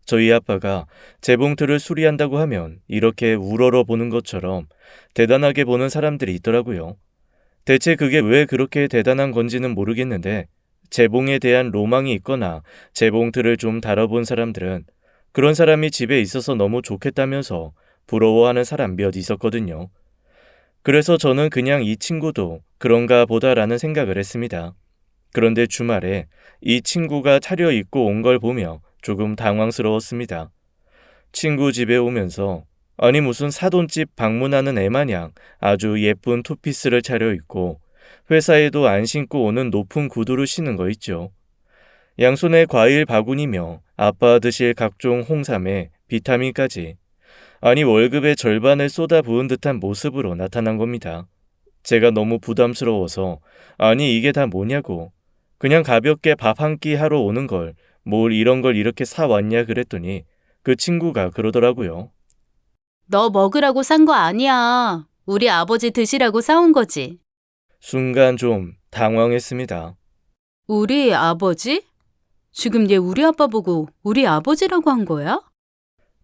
Speaker 1: 저희 아빠가 재봉틀을 수리한다고 하면 이렇게 우러러 보는 것처럼 대단하게 보는 사람들이 있더라고요. 대체 그게 왜 그렇게 대단한 건지는 모르겠는데 재봉에 대한 로망이 있거나 재봉틀을 좀 다뤄본 사람들은 그런 사람이 집에 있어서 너무 좋겠다면서 부러워하는 사람 몇 있었거든요. 그래서 저는 그냥 이 친구도 그런가 보다라는 생각을 했습니다. 그런데 주말에 이 친구가 차려입고 온 걸 보며 조금 당황스러웠습니다. 친구 집에 오면서 아니 무슨 사돈집 방문하는 애 마냥 아주 예쁜 투피스를 차려입고 회사에도 안 신고 오는 높은 구두를 신은 거 있죠. 양손에 과일 바구니며 아빠 드실 각종 홍삼에 비타민까지 아니 월급의 절반을 쏟아 부은 듯한 모습으로 나타난 겁니다. 제가 너무 부담스러워서 아니 이게 다 뭐냐고 그냥 가볍게 밥 한 끼 하러 오는 걸 뭘 이런 걸 이렇게 사왔냐 그랬더니 그 친구가 그러더라고요.
Speaker 2: 너 먹으라고 산 거 아니야. 우리 아버지 드시라고 사온 거지.
Speaker 1: 순간 좀 당황했습니다.
Speaker 2: 우리 아버지? 지금 얘 우리 아빠 보고 우리 아버지라고 한 거야?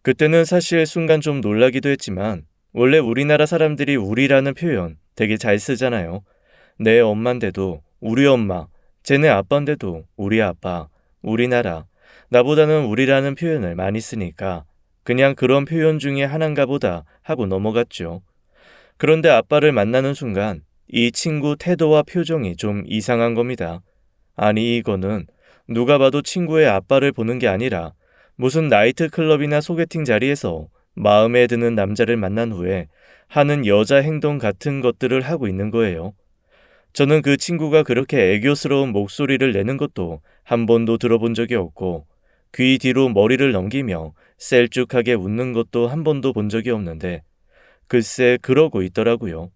Speaker 1: 그때는 사실 순간 좀 놀라기도 했지만 원래 우리나라 사람들이 우리라는 표현 되게 잘 쓰잖아요. 내 엄마인데도 우리 엄마, 쟤네 아빠인데도 우리 아빠, 우리나라, 나보다는 우리라는 표현을 많이 쓰니까 그냥 그런 표현 중에 하나인가 보다 하고 넘어갔죠. 그런데 아빠를 만나는 순간 이 친구 태도와 표정이 좀 이상한 겁니다. 아니 이거는 누가 봐도 친구의 아빠를 보는 게 아니라 무슨 나이트클럽이나 소개팅 자리에서 마음에 드는 남자를 만난 후에 하는 여자 행동 같은 것들을 하고 있는 거예요. 저는 그 친구가 그렇게 애교스러운 목소리를 내는 것도 한 번도 들어본 적이 없고 귀 뒤로 머리를 넘기며 셀쭉하게 웃는 것도 한 번도 본 적이 없는데 글쎄 그러고 있더라고요.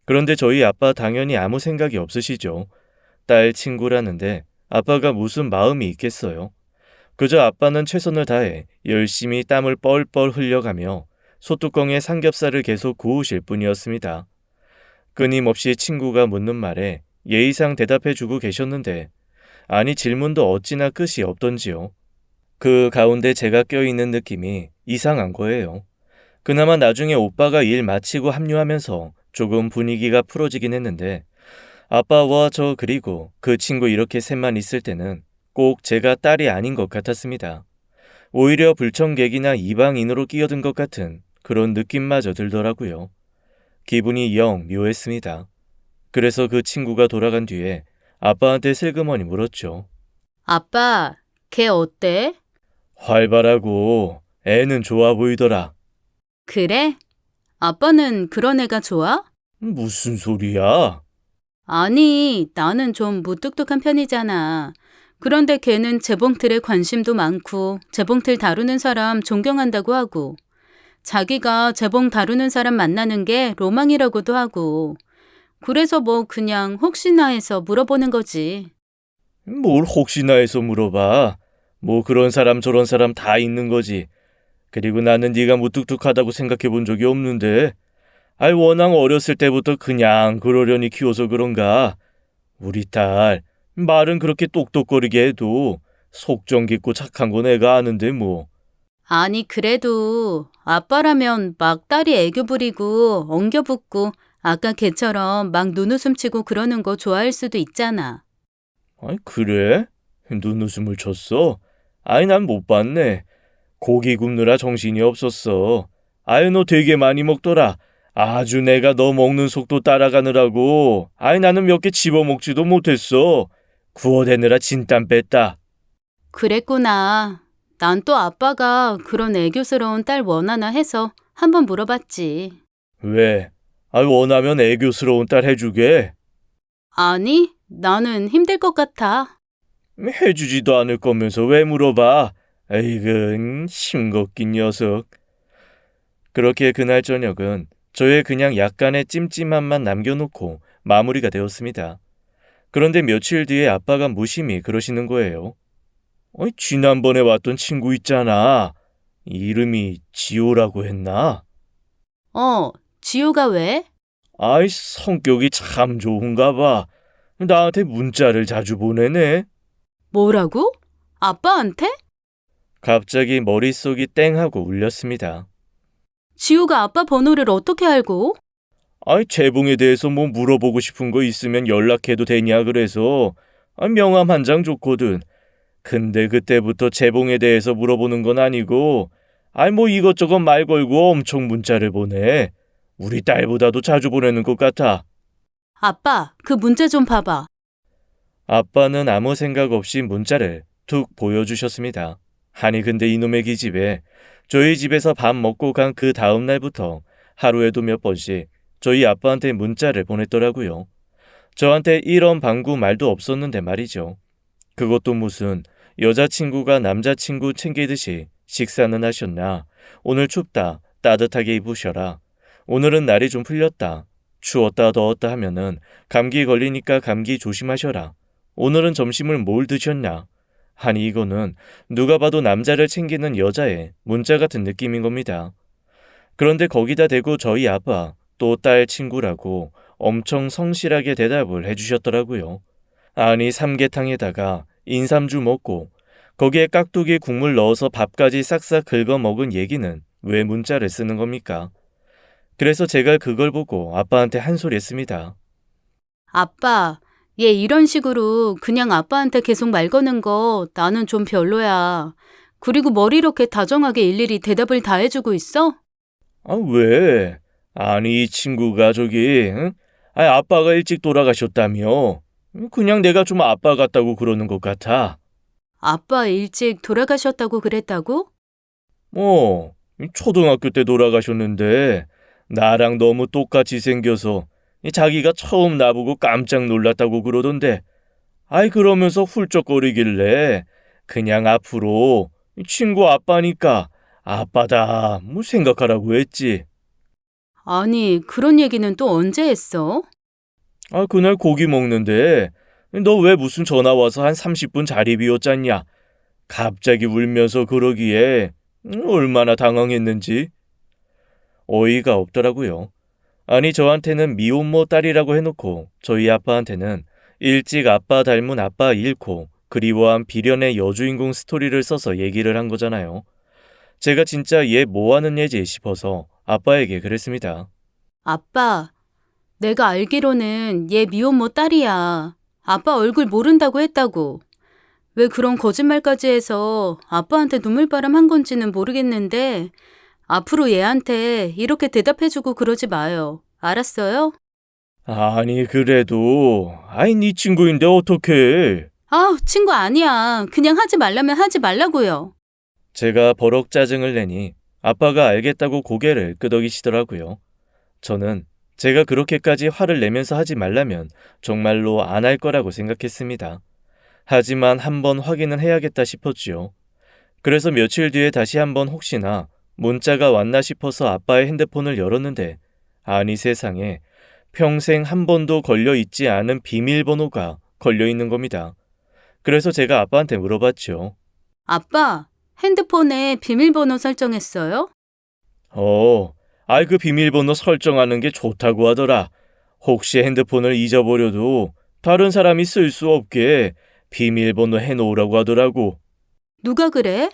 Speaker 1: 그런데 저희 아빠 당연히 아무 생각이 없으시죠. 딸 친구라는데 아빠가 무슨 마음이 있겠어요. 그저 아빠는 최선을 다해 열심히 땀을 뻘뻘 흘려가며 소뚜껑에 삼겹살을 계속 구우실 뿐이었습니다. 끊임없이 친구가 묻는 말에 예의상 대답해주고 계셨는데 아니 질문도 어찌나 끝이 없던지요. 그 가운데 제가 껴있는 느낌이 이상한 거예요. 그나마 나중에 오빠가 일 마치고 합류하면서 조금 분위기가 풀어지긴 했는데 아빠와 저 그리고 그 친구 이렇게 셋만 있을 때는 꼭 제가 딸이 아닌 것 같았습니다. 오히려 불청객이나 이방인으로 끼어든 것 같은 그런 느낌마저 들더라고요. 기분이 영 묘했습니다. 그래서 그 친구가 돌아간 뒤에 아빠한테 슬그머니 물었죠.
Speaker 2: 아빠, 걔 어때?
Speaker 1: 활발하고 애는 좋아 보이더라.
Speaker 2: 그래? 아빠는 그런 애가 좋아?
Speaker 1: 무슨 소리야?
Speaker 2: 아니, 나는 좀 무뚝뚝한 편이잖아. 그런데 걔는 재봉틀에 관심도 많고 재봉틀 다루는 사람 존경한다고 하고 자기가 재봉 다루는 사람 만나는 게 로망이라고도 하고. 그래서 뭐 그냥 혹시나 해서 물어보는 거지.
Speaker 1: 뭘 혹시나 해서 물어봐. 뭐 그런 사람 저런 사람 다 있는 거지. 그리고 나는 네가 무뚝뚝하다고 생각해 본 적이 없는데. 워낙 어렸을 때부터 그냥 그러려니 키워서 그런가. 우리 딸 말은 그렇게 똑똑거리게 해도 속정 깊고 착한 거 내가 아는데 뭐.
Speaker 2: 아니, 그래도 아빠라면 막 딸이 애교 부리고 엉겨붙고 아까 걔처럼 막 눈웃음 치고 그러는 거 좋아할 수도 있잖아.
Speaker 1: 그래? 눈웃음을 쳤어? 난 못 봤네. 고기 굽느라 정신이 없었어. 너 되게 많이 먹더라. 아주 내가 너 먹는 속도 따라가느라고. 나는 몇 개 집어먹지도 못했어. 구워대느라 진땀 뺐다.
Speaker 2: 그랬구나. 난 또 아빠가 그런 애교스러운 딸 원하나 해서 한번 물어봤지.
Speaker 1: 왜? 원하면 애교스러운 딸 해주게.
Speaker 2: 아니, 나는 힘들 것 같아.
Speaker 1: 해주지도 않을 거면서 왜 물어봐? 에이그, 싱겁긴 녀석. 그렇게 그날 저녁은 저의 그냥 약간의 찜찜함만 남겨놓고 마무리가 되었습니다. 그런데 며칠 뒤에 아빠가 무심히 그러시는 거예요. 지난번에 왔던 친구 있잖아. 이름이 지호라고 했나?
Speaker 2: 지호가 왜?
Speaker 1: 성격이 참 좋은가 봐. 나한테 문자를 자주 보내네.
Speaker 2: 뭐라고? 아빠한테?
Speaker 1: 갑자기 머릿속이 땡하고 울렸습니다.
Speaker 2: 지호가 아빠 번호를 어떻게 알고?
Speaker 1: 재봉에 대해서 뭐 물어보고 싶은 거 있으면 연락해도 되냐 그래서 명함 한 장 줬거든. 근데 그때부터 재봉에 대해서 물어보는 건 아니고 뭐 이것저것 말 걸고 엄청 문자를 보내. 우리 딸보다도 자주 보내는 것 같아.
Speaker 2: 아빠, 그 문자 좀 봐봐.
Speaker 1: 아빠는 아무 생각 없이 문자를 툭 보여주셨습니다. 근데 이놈의 기집애 저희 집에서 밥 먹고 간 그 다음 날부터 하루에도 몇 번씩 저희 아빠한테 문자를 보냈더라고요. 저한테 이런 방구 말도 없었는데 말이죠. 그것도 무슨 여자친구가 남자친구 챙기듯이 식사는 하셨나? 오늘 춥다. 따뜻하게 입으셔라. 오늘은 날이 좀 풀렸다. 추웠다 더웠다 하면은 감기 걸리니까 감기 조심하셔라. 오늘은 점심을 뭘 드셨냐? 이거는 누가 봐도 남자를 챙기는 여자의 문자 같은 느낌인 겁니다. 그런데 거기다 대고 저희 아빠 또 딸 친구라고 엄청 성실하게 대답을 해주셨더라고요. 삼계탕에다가 인삼주 먹고 거기에 깍두기 국물 넣어서 밥까지 싹싹 긁어 먹은 얘기는 왜 문자를 쓰는 겁니까? 그래서 제가 그걸 보고 아빠한테 한 소리 했습니다.
Speaker 2: 아빠, 얘 이런 식으로 그냥 아빠한테 계속 말 거는 거 나는 좀 별로야. 그리고 뭘 이렇게 다정하게 일일이 대답을 다 해주고 있어?
Speaker 1: 왜? 이 친구가 저기, 응? 아빠가 일찍 돌아가셨다며. 그냥 내가 좀 아빠 같다고 그러는 것 같아.
Speaker 2: 아빠 일찍 돌아가셨다고 그랬다고?
Speaker 1: 초등학교 때 돌아가셨는데 나랑 너무 똑같이 생겨서 자기가 처음 나보고 깜짝 놀랐다고 그러던데 그러면서 훌쩍거리길래 그냥 앞으로 친구 아빠니까 아빠다 뭐 생각하라고 했지.
Speaker 2: 아니, 그런 얘기는 또 언제 했어?
Speaker 1: 그날 고기 먹는데 너 왜 무슨 전화 와서 한 30분 자리 비웠잖냐. 갑자기 울면서 그러기에 얼마나 당황했는지. 어이가 없더라고요. 저한테는 미혼모 딸이라고 해놓고 저희 아빠한테는 일찍 아빠 닮은 아빠 잃고 그리워한 비련의 여주인공 스토리를 써서 얘기를 한 거잖아요. 제가 진짜 얘 뭐하는 얘지 싶어서 아빠에게 그랬습니다.
Speaker 2: 아빠, 내가 알기로는 얘 미혼모 딸이야. 아빠 얼굴 모른다고 했다고. 왜 그런 거짓말까지 해서 아빠한테 눈물바람 한 건지는 모르겠는데 앞으로 얘한테 이렇게 대답해주고 그러지 마요. 알았어요?
Speaker 1: 그래도 네 친구인데 어떡해.
Speaker 2: 친구 아니야. 그냥 하지 말라면 하지 말라고요.
Speaker 1: 제가 버럭 짜증을 내니 아빠가 알겠다고 고개를 끄덕이시더라고요. 저는 제가 그렇게까지 화를 내면서 하지 말라면 정말로 안 할 거라고 생각했습니다. 하지만 한번 확인은 해야겠다 싶었지요. 그래서 며칠 뒤에 다시 한번 혹시나 문자가 왔나 싶어서 아빠의 핸드폰을 열었는데 아니 세상에 평생 한 번도 걸려 있지 않은 비밀번호가 걸려 있는 겁니다. 그래서 제가 아빠한테 물어봤죠.
Speaker 2: 아빠, 핸드폰에 비밀번호 설정했어요?
Speaker 1: 아이 그 비밀번호 설정하는 게 좋다고 하더라. 혹시 핸드폰을 잊어버려도 다른 사람이 쓸 수 없게 비밀번호 해놓으라고 하더라고.
Speaker 2: 누가 그래?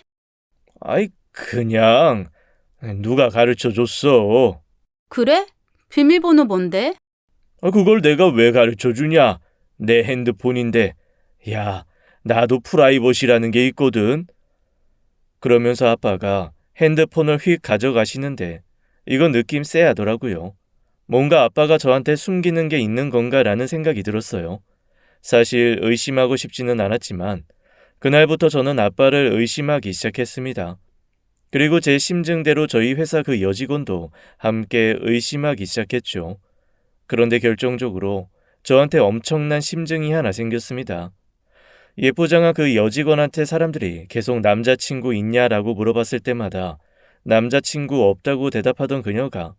Speaker 1: 아이 그냥 누가 가르쳐줬어.
Speaker 2: 그래? 비밀번호 뭔데?
Speaker 1: 그걸 내가 왜 가르쳐주냐? 내 핸드폰인데. 야, 나도 프라이버시라는 게 있거든. 그러면서 아빠가 핸드폰을 휙 가져가시는데 이건 느낌 쎄하더라고요. 뭔가 아빠가 저한테 숨기는 게 있는 건가라는 생각이 들었어요. 사실 의심하고 싶지는 않았지만 그날부터 저는 아빠를 의심하기 시작했습니다. 그리고 제 심증대로 저희 회사 그 여직원도 함께 의심하기 시작했죠. 그런데 결정적으로 저한테 엄청난 심증이 하나 생겼습니다. 예쁘장한 그 여직원한테 사람들이 계속 남자친구 있냐라고 물어봤을 때마다 남자친구 없다고 대답하던 그녀가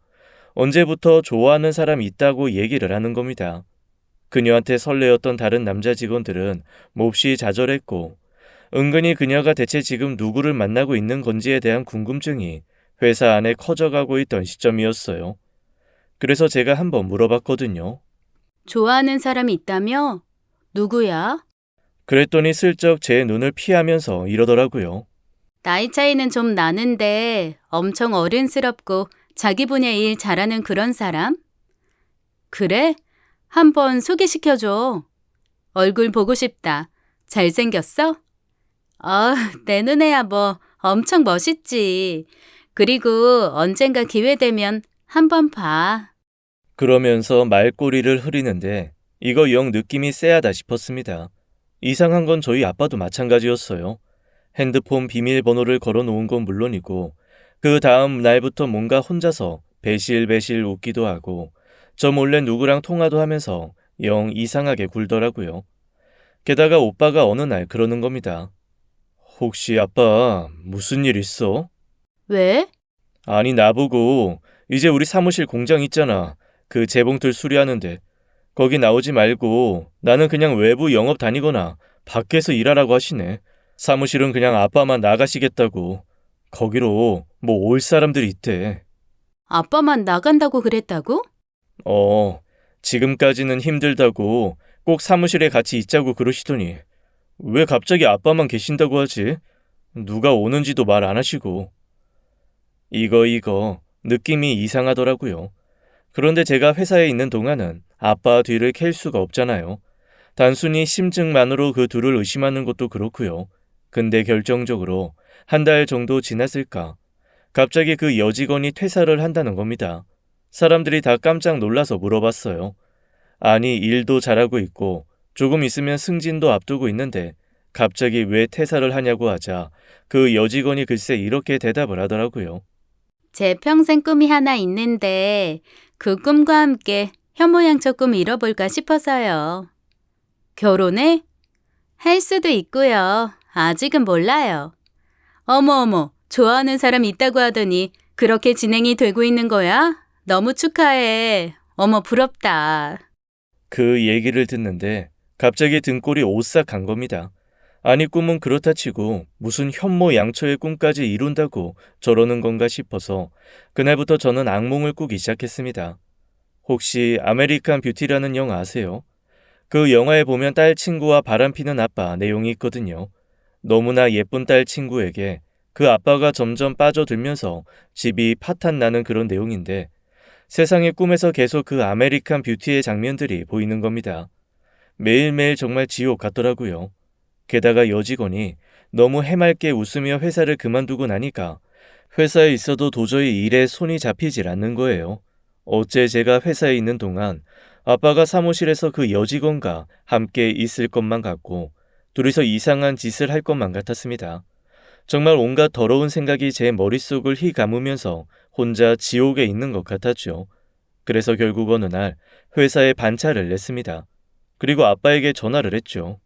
Speaker 1: 언제부터 좋아하는 사람 있다고 얘기를 하는 겁니다. 그녀한테 설레었던 다른 남자 직원들은 몹시 좌절했고 은근히 그녀가 대체 지금 누구를 만나고 있는 건지에 대한 궁금증이 회사 안에 커져가고 있던 시점이었어요. 그래서 제가 한번 물어봤거든요.
Speaker 2: 좋아하는 사람이 있다며? 누구야?
Speaker 1: 그랬더니 슬쩍 제 눈을 피하면서 이러더라고요.
Speaker 2: 나이 차이는 좀 나는데 엄청 어른스럽고 자기 분야 일 잘하는 그런 사람? 그래? 한번 소개시켜줘. 얼굴 보고 싶다. 잘생겼어? 내 눈에야 뭐 엄청 멋있지. 그리고 언젠가 기회 되면 한번 봐.
Speaker 1: 그러면서 말꼬리를 흐리는데 이거 영 느낌이 쎄하다 싶었습니다. 이상한 건 저희 아빠도 마찬가지였어요. 핸드폰 비밀번호를 걸어놓은 건 물론이고 그 다음 날부터 뭔가 혼자서 배실배실 웃기도 하고 저 몰래 누구랑 통화도 하면서 영 이상하게 굴더라고요. 게다가 오빠가 어느 날 그러는 겁니다. 혹시 아빠 무슨 일 있어?
Speaker 2: 왜?
Speaker 1: 아니 나보고 이제 우리 사무실 공장 있잖아. 그 재봉틀 수리하는데 거기 나오지 말고 나는 그냥 외부 영업 다니거나 밖에서 일하라고 하시네. 사무실은 그냥 아빠만 나가시겠다고. 거기로 뭐 올 사람들이 있대.
Speaker 2: 아빠만 나간다고 그랬다고?
Speaker 1: 지금까지는 힘들다고 꼭 사무실에 같이 있자고 그러시더니 왜 갑자기 아빠만 계신다고 하지? 누가 오는지도 말 안 하시고. 이거 느낌이 이상하더라고요. 그런데 제가 회사에 있는 동안은 아빠 뒤를 캘 수가 없잖아요. 단순히 심증만으로 그 둘을 의심하는 것도 그렇고요. 근데 결정적으로 한 달 정도 지났을까? 갑자기 그 여직원이 퇴사를 한다는 겁니다. 사람들이 다 깜짝 놀라서 물어봤어요. 아니 일도 잘하고 있고 조금 있으면 승진도 앞두고 있는데 갑자기 왜 퇴사를 하냐고 하자 그 여직원이 글쎄 이렇게 대답을 하더라고요.
Speaker 2: 제 평생 꿈이 하나 있는데 그 꿈과 함께 현모양처 꿈 이뤄볼까 싶어서요. 결혼해? 할 수도 있고요. 아직은 몰라요. 어머, 좋아하는 사람 있다고 하더니 그렇게 진행이 되고 있는 거야? 너무 축하해. 어머, 부럽다.
Speaker 1: 그 얘기를 듣는데 갑자기 등골이 오싹 간 겁니다. 아니 꿈은 그렇다 치고 무슨 현모양처의 꿈까지 이룬다고 저러는 건가 싶어서 그날부터 저는 악몽을 꾸기 시작했습니다. 혹시 아메리칸 뷰티라는 영화 아세요? 그 영화에 보면 딸 친구와 바람피는 아빠 내용이 있거든요. 너무나 예쁜 딸 친구에게 그 아빠가 점점 빠져들면서 집이 파탄나는 그런 내용인데 세상의 꿈에서 계속 그 아메리칸 뷰티의 장면들이 보이는 겁니다. 매일매일 정말 지옥 같더라고요. 게다가 여직원이 너무 해맑게 웃으며 회사를 그만두고 나니까 회사에 있어도 도저히 일에 손이 잡히질 않는 거예요. 어째 제가 회사에 있는 동안 아빠가 사무실에서 그 여직원과 함께 있을 것만 같고 둘이서 이상한 짓을 할 것만 같았습니다. 정말 온갖 더러운 생각이 제 머릿속을 휘감으면서 혼자 지옥에 있는 것 같았죠. 그래서 결국 어느 날 회사에 반차를 냈습니다. 그리고 아빠에게 전화를 했죠.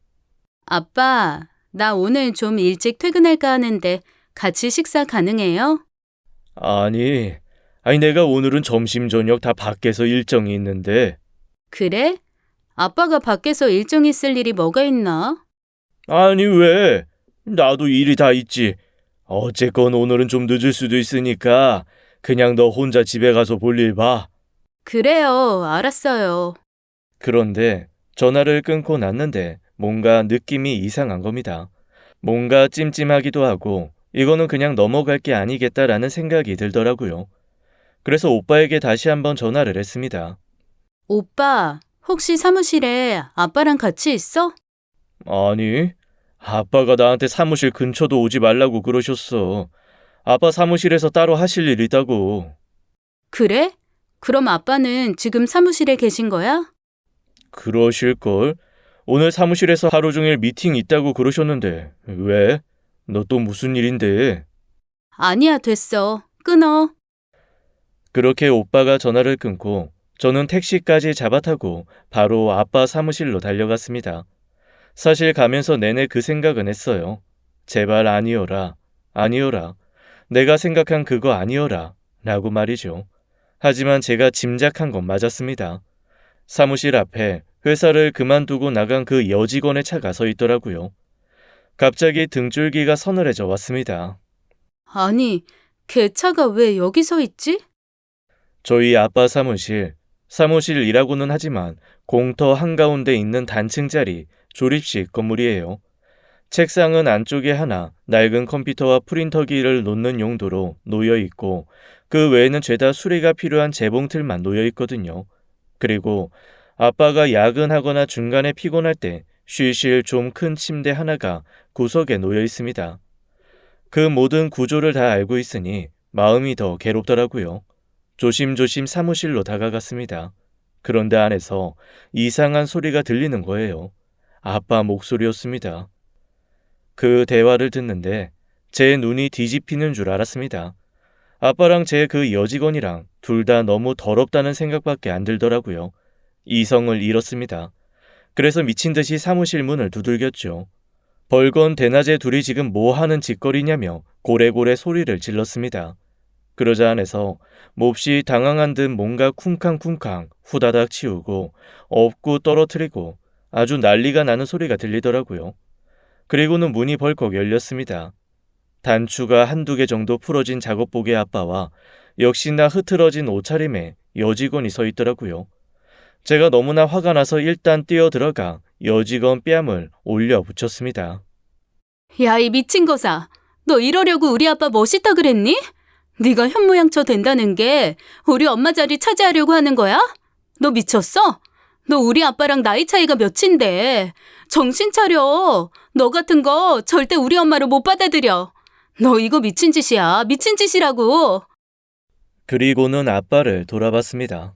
Speaker 2: 아빠, 나 오늘 좀 일찍 퇴근할까 하는데 같이 식사 가능해요?
Speaker 1: 아니 내가 오늘은 점심 저녁 다 밖에서 일정이 있는데.
Speaker 2: 그래? 아빠가 밖에서 일정 있을 일이 뭐가 있나?
Speaker 1: 아니 왜? 나도 일이 다 있지. 어쨌건 오늘은 좀 늦을 수도 있으니까 그냥 너 혼자 집에 가서 볼 일 봐.
Speaker 2: 그래요, 알았어요.
Speaker 1: 그런데 전화를 끊고 났는데 뭔가 느낌이 이상한 겁니다. 뭔가 찜찜하기도 하고 이거는 그냥 넘어갈 게 아니겠다라는 생각이 들더라고요. 그래서 오빠에게 다시 한번 전화를 했습니다.
Speaker 2: 오빠, 혹시 사무실에 아빠랑 같이 있어?
Speaker 1: 아니, 아빠가 나한테 사무실 근처도 오지 말라고 그러셨어. 아빠 사무실에서 따로 하실 일 있다고.
Speaker 2: 그래? 그럼 아빠는 지금 사무실에 계신 거야?
Speaker 1: 그러실걸? 오늘 사무실에서 하루 종일 미팅 있다고 그러셨는데 왜? 너 또 무슨 일인데?
Speaker 2: 아니야, 됐어. 끊어.
Speaker 1: 그렇게 오빠가 전화를 끊고 저는 택시까지 잡아타고 바로 아빠 사무실로 달려갔습니다. 사실 가면서 내내 그 생각은 했어요. 제발 아니어라, 아니어라, 내가 생각한 그거 아니어라 라고 말이죠. 하지만 제가 짐작한 건 맞았습니다. 사무실 앞에 회사를 그만두고 나간 그 여직원의 차가 서 있더라고요. 갑자기 등줄기가 서늘해져 왔습니다.
Speaker 2: 아니, 걔 차가 왜 여기 서 있지?
Speaker 1: 저희 아빠 사무실이라고는 하지만 공터 한가운데 있는 단층짜리 조립식 건물이에요. 책상은 안쪽에 하나 낡은 컴퓨터와 프린터기를 놓는 용도로 놓여 있고 그 외에는 죄다 수리가 필요한 재봉틀만 놓여 있거든요. 그리고 아빠가 야근하거나 중간에 피곤할 때 쉬실 좀 큰 침대 하나가 구석에 놓여 있습니다. 그 모든 구조를 다 알고 있으니 마음이 더 괴롭더라고요. 조심조심 사무실로 다가갔습니다. 그런데 안에서 이상한 소리가 들리는 거예요. 아빠 목소리였습니다. 그 대화를 듣는데 제 눈이 뒤집히는 줄 알았습니다. 아빠랑 제 그 여직원이랑 둘 다 너무 더럽다는 생각밖에 안 들더라고요. 이성을 잃었습니다. 그래서 미친 듯이 사무실 문을 두들겼죠. 벌건 대낮에 둘이 지금 뭐 하는 짓거리냐며 고래고래 소리를 질렀습니다. 그러자 안에서 몹시 당황한 듯 뭔가 쿵쾅쿵쾅 후다닥 치우고 엎고 떨어뜨리고 아주 난리가 나는 소리가 들리더라고요. 그리고는 문이 벌컥 열렸습니다. 단추가 한두 개 정도 풀어진 작업복의 아빠와 역시나 흐트러진 옷차림에 여직원이 서 있더라고요. 제가 너무나 화가 나서 일단 뛰어들어가 여직원 뺨을 올려 붙였습니다.
Speaker 2: 야, 이 미친 거사. 너 이러려고 우리 아빠 멋있다 그랬니? 네가 현모양처 된다는 게 우리 엄마 자리 차지하려고 하는 거야? 너 미쳤어? 너 우리 아빠랑 나이 차이가 몇인데. 정신 차려. 너 같은 거 절대 우리 엄마를 못 받아들여. 너 이거 미친 짓이야. 미친 짓이라고.
Speaker 1: 그리고는 아빠를 돌아봤습니다.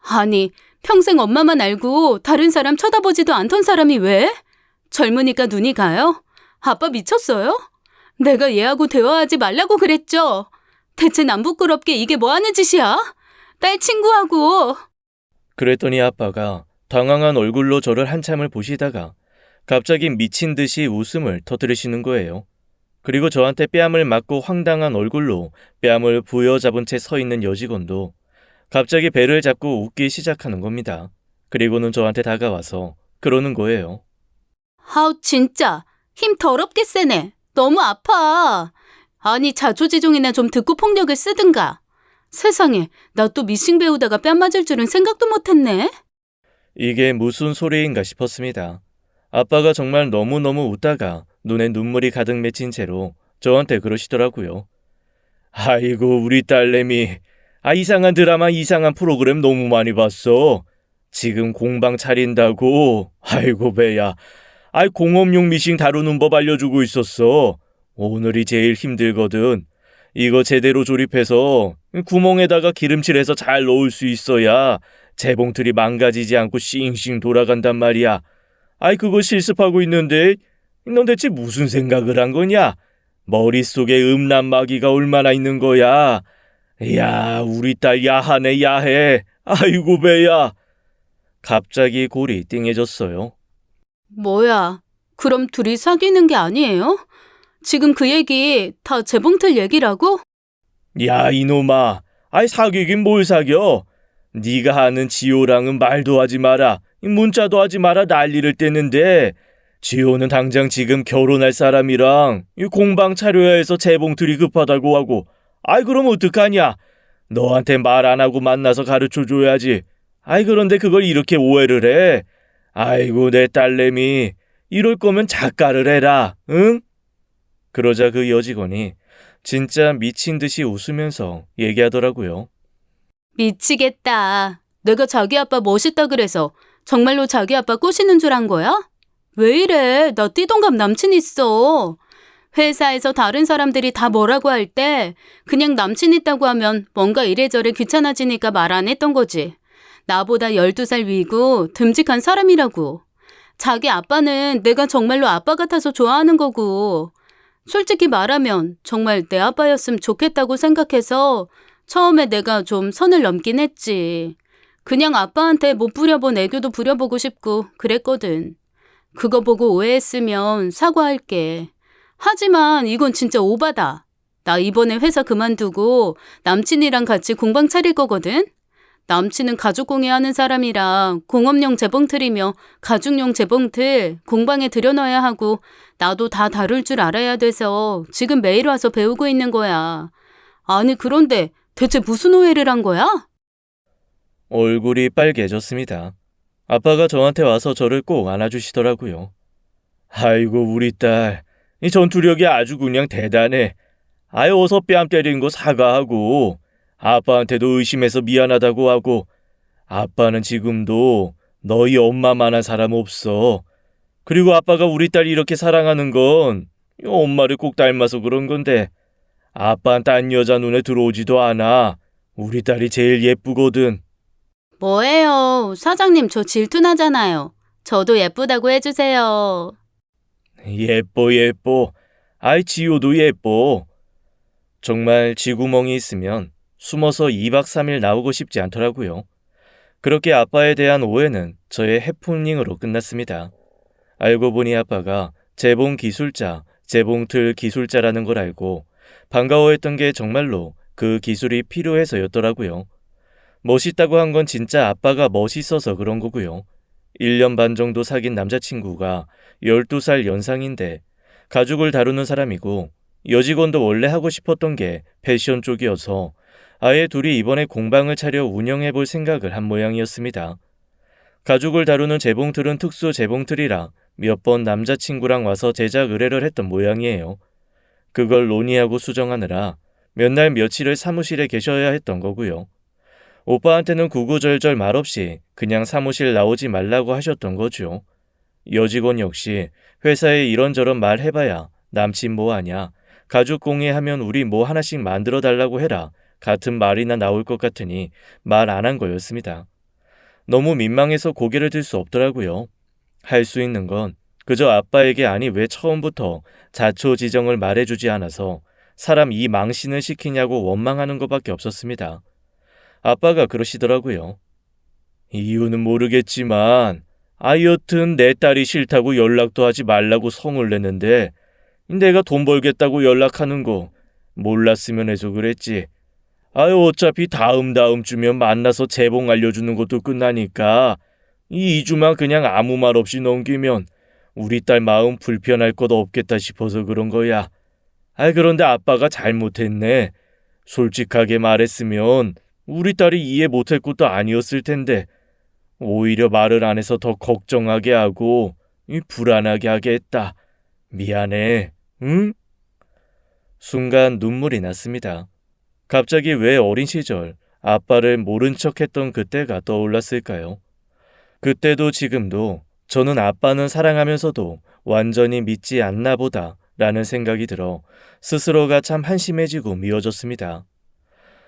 Speaker 2: 아니, 평생 엄마만 알고 다른 사람 쳐다보지도 않던 사람이 왜? 젊으니까 눈이 가요? 아빠 미쳤어요? 내가 얘하고 대화하지 말라고 그랬죠? 대체 남 부끄럽게 이게 뭐 하는 짓이야? 딸 친구하고.
Speaker 1: 그랬더니 아빠가 당황한 얼굴로 저를 한참을 보시다가 갑자기 미친 듯이 웃음을 터뜨리시는 거예요. 그리고 저한테 뺨을 맞고 황당한 얼굴로 뺨을 부여잡은 채 서 있는 여직원도 갑자기 배를 잡고 웃기 시작하는 겁니다. 그리고는 저한테 다가와서 그러는 거예요.
Speaker 2: 아우 진짜 힘 더럽게 세네. 너무 아파. 아니 자초지종이나 좀 듣고 폭력을 쓰든가. 세상에 나 또 미싱 배우다가 뺨 맞을 줄은 생각도 못했네.
Speaker 1: 이게 무슨 소리인가 싶었습니다. 아빠가 정말 너무너무 웃다가 눈에 눈물이 가득 맺힌 채로 저한테 그러시더라고요. 아이고 우리 딸내미, 이상한 드라마 이상한 프로그램 너무 많이 봤어. 지금 공방 차린다고. 아이고 배야. 공업용 미싱 다루는 법 알려주고 있었어. 오늘이 제일 힘들거든. 이거 제대로 조립해서 구멍에다가 기름칠해서 잘 넣을 수 있어야 재봉틀이 망가지지 않고 싱싱 돌아간단 말이야. 그거 실습하고 있는데 넌 대체 무슨 생각을 한 거냐? 머릿속에 음란마귀가 얼마나 있는 거야? 야, 우리 딸 야하네 야해. 아이고 배야. 갑자기 골이 띵해졌어요.
Speaker 2: 뭐야, 그럼 둘이 사귀는 게 아니에요? 지금 그 얘기 다 재봉틀 얘기라고?
Speaker 1: 야, 이놈아. 아이, 사귀긴 뭘 사겨? 네가 하는 지호랑은 말도 하지 마라. 문자도 하지 마라. 난리를 떼는데. 지호는 당장 지금 결혼할 사람이랑 이 공방 차려야 해서 재봉틀이 급하다고 하고. 아이, 그럼 어떡하냐? 너한테 말 안 하고 만나서 가르쳐줘야지. 아이, 그런데 그걸 이렇게 오해를 해. 아이고, 내 딸내미. 이럴 거면 작가를 해라. 응? 그러자 그 여직원이 진짜 미친 듯이 웃으면서 얘기하더라고요.
Speaker 2: 미치겠다. 내가 자기 아빠 멋있다 그래서 정말로 자기 아빠 꼬시는 줄 안 거야? 왜 이래? 나 띠동갑 남친 있어. 회사에서 다른 사람들이 다 뭐라고 할 때 그냥 남친 있다고 하면 뭔가 이래저래 귀찮아지니까 말 안 했던 거지. 나보다 12살 위고 듬직한 사람이라고. 자기 아빠는 내가 정말로 아빠 같아서 좋아하는 거고. 솔직히 말하면 정말 내 아빠였으면 좋겠다고 생각해서 처음에 내가 좀 선을 넘긴 했지. 그냥 아빠한테 못 부려본 애교도 부려보고 싶고 그랬거든. 그거 보고 오해했으면 사과할게. 하지만 이건 진짜 오바다. 나 이번에 회사 그만두고 남친이랑 같이 공방 차릴 거거든? 남친은 가죽공예 하는 사람이라 공업용 재봉틀이며 가죽용 재봉틀 공방에 들여넣어야 하고 나도 다 다룰 줄 알아야 돼서 지금 매일 와서 배우고 있는 거야. 아니 그런데 대체 무슨 오해를 한 거야?
Speaker 1: 얼굴이 빨개졌습니다. 아빠가 저한테 와서 저를 꼭 안아주시더라고요. 아이고, 우리 딸. 이 전투력이 아주 그냥 대단해. 아예 어서 뺨 때린 거 사과하고 아빠한테도 의심해서 미안하다고 하고 아빠는 지금도 너희 엄마만한 사람 없어. 그리고 아빠가 우리 딸 이렇게 사랑하는 건 엄마를 꼭 닮아서 그런 건데 아빠는 딴 여자 눈에 들어오지도 않아. 우리 딸이 제일 예쁘거든.
Speaker 2: 뭐예요? 사장님 저 질투나잖아요. 저도 예쁘다고 해주세요.
Speaker 1: 예뻐, 예뻐. 아이, 지호도 예뻐. 정말 쥐구멍이 있으면 숨어서 2박 3일 나오고 싶지 않더라고요. 그렇게 아빠에 대한 오해는 저의 해프닝으로 끝났습니다. 알고 보니 아빠가 재봉 기술자, 재봉틀 기술자라는 걸 알고 반가워했던 게 정말로 그 기술이 필요해서였더라고요. 멋있다고 한 건 진짜 아빠가 멋있어서 그런 거고요. 1년 반 정도 사귄 남자친구가 12살 연상인데 가죽을 다루는 사람이고 여직원도 원래 하고 싶었던 게 패션 쪽이어서 아예 둘이 이번에 공방을 차려 운영해 볼 생각을 한 모양이었습니다. 가죽을 다루는 재봉틀은 특수 재봉틀이라 몇 번 남자친구랑 와서 제작 의뢰를 했던 모양이에요. 그걸 논의하고 수정하느라 몇 날 며칠을 사무실에 계셔야 했던 거고요. 오빠한테는 구구절절 말없이 그냥 사무실 나오지 말라고 하셨던 거죠. 여직원 역시 회사에 이런저런 말 해봐야 남친 뭐 하냐, 가죽 공예하면 우리 뭐 하나씩 만들어 달라고 해라 같은 말이나 나올 것 같으니 말 안 한 거였습니다. 너무 민망해서 고개를 들 수 없더라고요. 할 수 있는 건 그저 아빠에게 아니 왜 처음부터 자초지정을 말해주지 않아서 사람 이 망신을 시키냐고 원망하는 것밖에 없었습니다. 아빠가 그러시더라고요. 이유는 모르겠지만 여튼 내 딸이 싫다고 연락도 하지 말라고 성을 내는데 내가 돈 벌겠다고 연락하는 거 몰랐으면 해서 그랬지. 어차피 다음 주면 만나서 재봉 알려주는 것도 끝나니까 이 2주만 그냥 아무 말 없이 넘기면 우리 딸 마음 불편할 것 없겠다 싶어서 그런 거야. 그런데 아빠가 잘못했네. 솔직하게 말했으면 우리 딸이 이해 못할 것도 아니었을 텐데 오히려 말을 안 해서 더 걱정하게 하고 불안하게 하게 했다. 미안해. 응? 순간 눈물이 났습니다. 갑자기 왜 어린 시절 아빠를 모른 척했던 그때가 떠올랐을까요? 그때도 지금도 저는 아빠는 사랑하면서도 완전히 믿지 않나 보다 라는 생각이 들어 스스로가 참 한심해지고 미워졌습니다.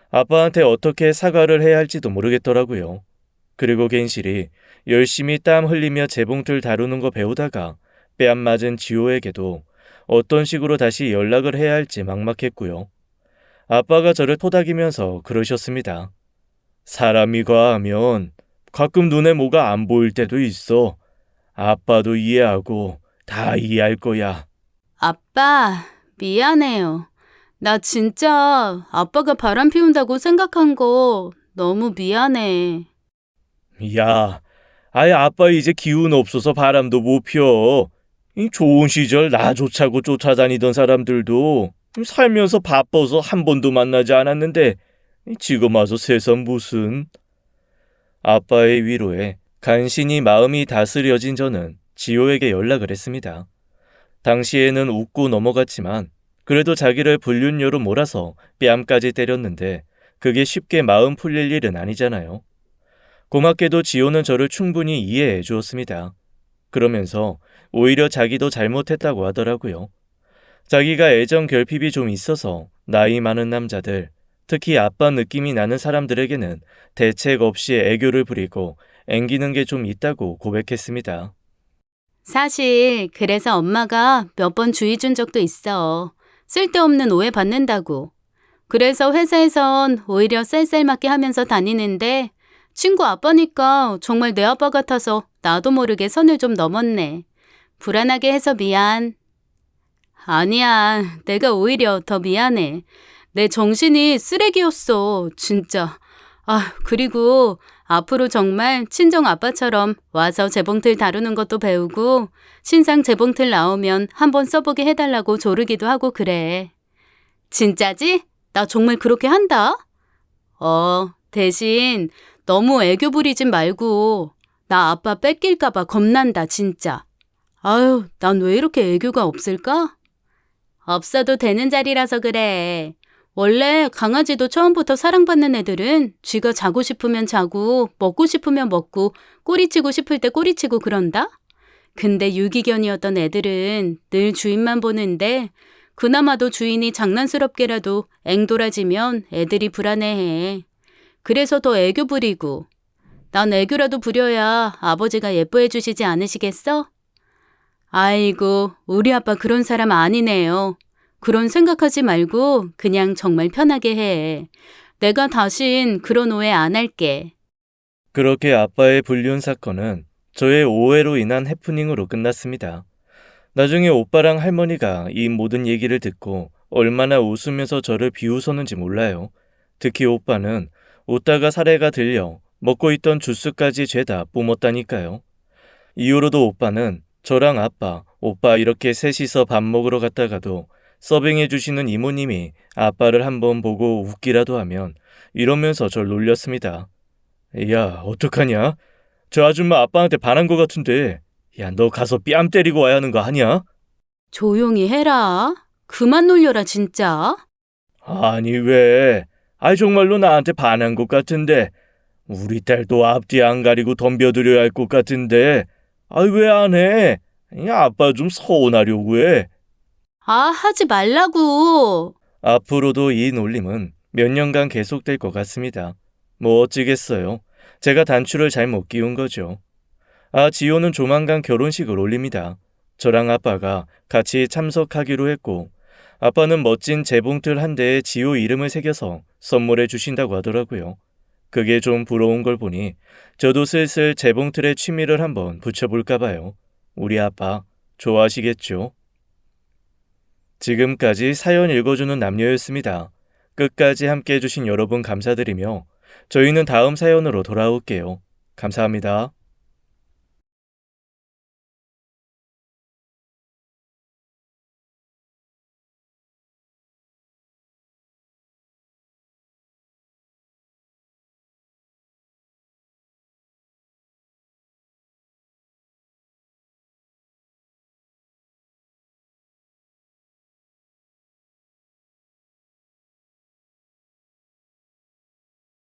Speaker 1: 아빠한테 어떻게 사과를 해야 할지도 모르겠더라고요. 그리고 괜시리 열심히 땀 흘리며 재봉틀 다루는 거 배우다가 뺨 맞은 지호에게도 어떤 식으로 다시 연락을 해야 할지 막막했고요. 아빠가 저를 토닥이면서 그러셨습니다. 사람이 과하면 가끔 눈에 뭐가 안 보일 때도 있어. 아빠도 이해하고 다 이해할 거야.
Speaker 2: 아빠, 미안해요. 나 진짜 아빠가 바람 피운다고 생각한 거 너무 미안해.
Speaker 1: 야, 아예 아빠 이제 기운 없어서 바람도 못 피워. 이 좋은 시절 나조차고 쫓아다니던 사람들도 살면서 바빠서 한 번도 만나지 않았는데 지금 와서 새삼 무슨. 아빠의 위로에 간신히 마음이 다스려진 저는 지호에게 연락을 했습니다. 당시에는 웃고 넘어갔지만 그래도 자기를 불륜녀로 몰아서 뺨까지 때렸는데 그게 쉽게 마음 풀릴 일은 아니잖아요. 고맙게도 지호는 저를 충분히 이해해 주었습니다. 그러면서 오히려 자기도 잘못했다고 하더라고요. 자기가 애정 결핍이 좀 있어서 나이 많은 남자들, 특히 아빠 느낌이 나는 사람들에게는 대책 없이 애교를 부리고 앵기는 게 좀 있다고 고백했습니다.
Speaker 2: 사실 그래서 엄마가 몇 번 주의 준 적도 있어. 쓸데없는 오해 받는다고. 그래서 회사에선 오히려 쌀쌀맞게 하면서 다니는데 친구 아빠니까 정말 내 아빠 같아서 나도 모르게 선을 좀 넘었네. 불안하게 해서 미안. 아니야, 내가 오히려 더 미안해. 내 정신이 쓰레기였어, 진짜. 아, 그리고 앞으로 정말 친정 아빠처럼 와서 재봉틀 다루는 것도 배우고 신상 재봉틀 나오면 한번 써보게 해달라고 조르기도 하고 그래. 진짜지? 나 정말 그렇게 한다? 대신 너무 애교 부리진 말고 나 아빠 뺏길까봐 겁난다, 진짜. 아유, 난 왜 이렇게 애교가 없을까? 없어도 되는 자리라서 그래. 원래 강아지도 처음부터 사랑받는 애들은 쥐가 자고 싶으면 자고 먹고 싶으면 먹고 꼬리치고 싶을 때 꼬리치고 그런다? 근데 유기견이었던 애들은 늘 주인만 보는데 그나마도 주인이 장난스럽게라도 앵돌아지면 애들이 불안해해. 그래서 더 애교 부리고. 난 애교라도 부려야 아버지가 예뻐해 주시지 않으시겠어? 아이고, 우리 아빠 그런 사람 아니네요. 그런 생각하지 말고 그냥 정말 편하게 해. 내가 다신 그런 오해 안 할게.
Speaker 1: 그렇게 아빠의 불륜 사건은 저의 오해로 인한 해프닝으로 끝났습니다. 나중에 오빠랑 할머니가 이 모든 얘기를 듣고 얼마나 웃으면서 저를 비웃었는지 몰라요. 특히 오빠는 웃다가 사례가 들려 먹고 있던 주스까지 죄다 뿜었다니까요. 이후로도 오빠는 저랑 아빠, 오빠 이렇게 셋이서 밥 먹으러 갔다가도 서빙해 주시는 이모님이 아빠를 한번 보고 웃기라도 하면 이러면서 절 놀렸습니다. 야, 어떡하냐? 저 아줌마 아빠한테 반한 것 같은데. 야, 너 가서 뺨 때리고 와야 하는 거 아니야?
Speaker 2: 조용히 해라. 그만 놀려라, 진짜.
Speaker 1: 아니, 왜? 아이, 정말로 나한테 반한 것 같은데. 우리 딸도 앞뒤 안 가리고 덤벼들여야 할 것 같은데. 아이, 왜 안 해? 야, 아빠 좀 서운하려고 해.
Speaker 2: 아, 하지 말라고.
Speaker 1: 앞으로도 이 놀림은 몇 년간 계속될 것 같습니다. 뭐 어찌겠어요. 제가 단추를 잘못 끼운 거죠. 지호는 조만간 결혼식을 올립니다. 저랑 아빠가 같이 참석하기로 했고 아빠는 멋진 재봉틀 한 대에 지호 이름을 새겨서 선물해 주신다고 하더라고요. 그게 좀 부러운 걸 보니 저도 슬슬 재봉틀에 취미를 한번 붙여볼까 봐요. 우리 아빠 좋아하시겠죠? 지금까지 사연 읽어주는 남녀였습니다. 끝까지 함께 해주신 여러분 감사드리며 저희는 다음 사연으로 돌아올게요. 감사합니다.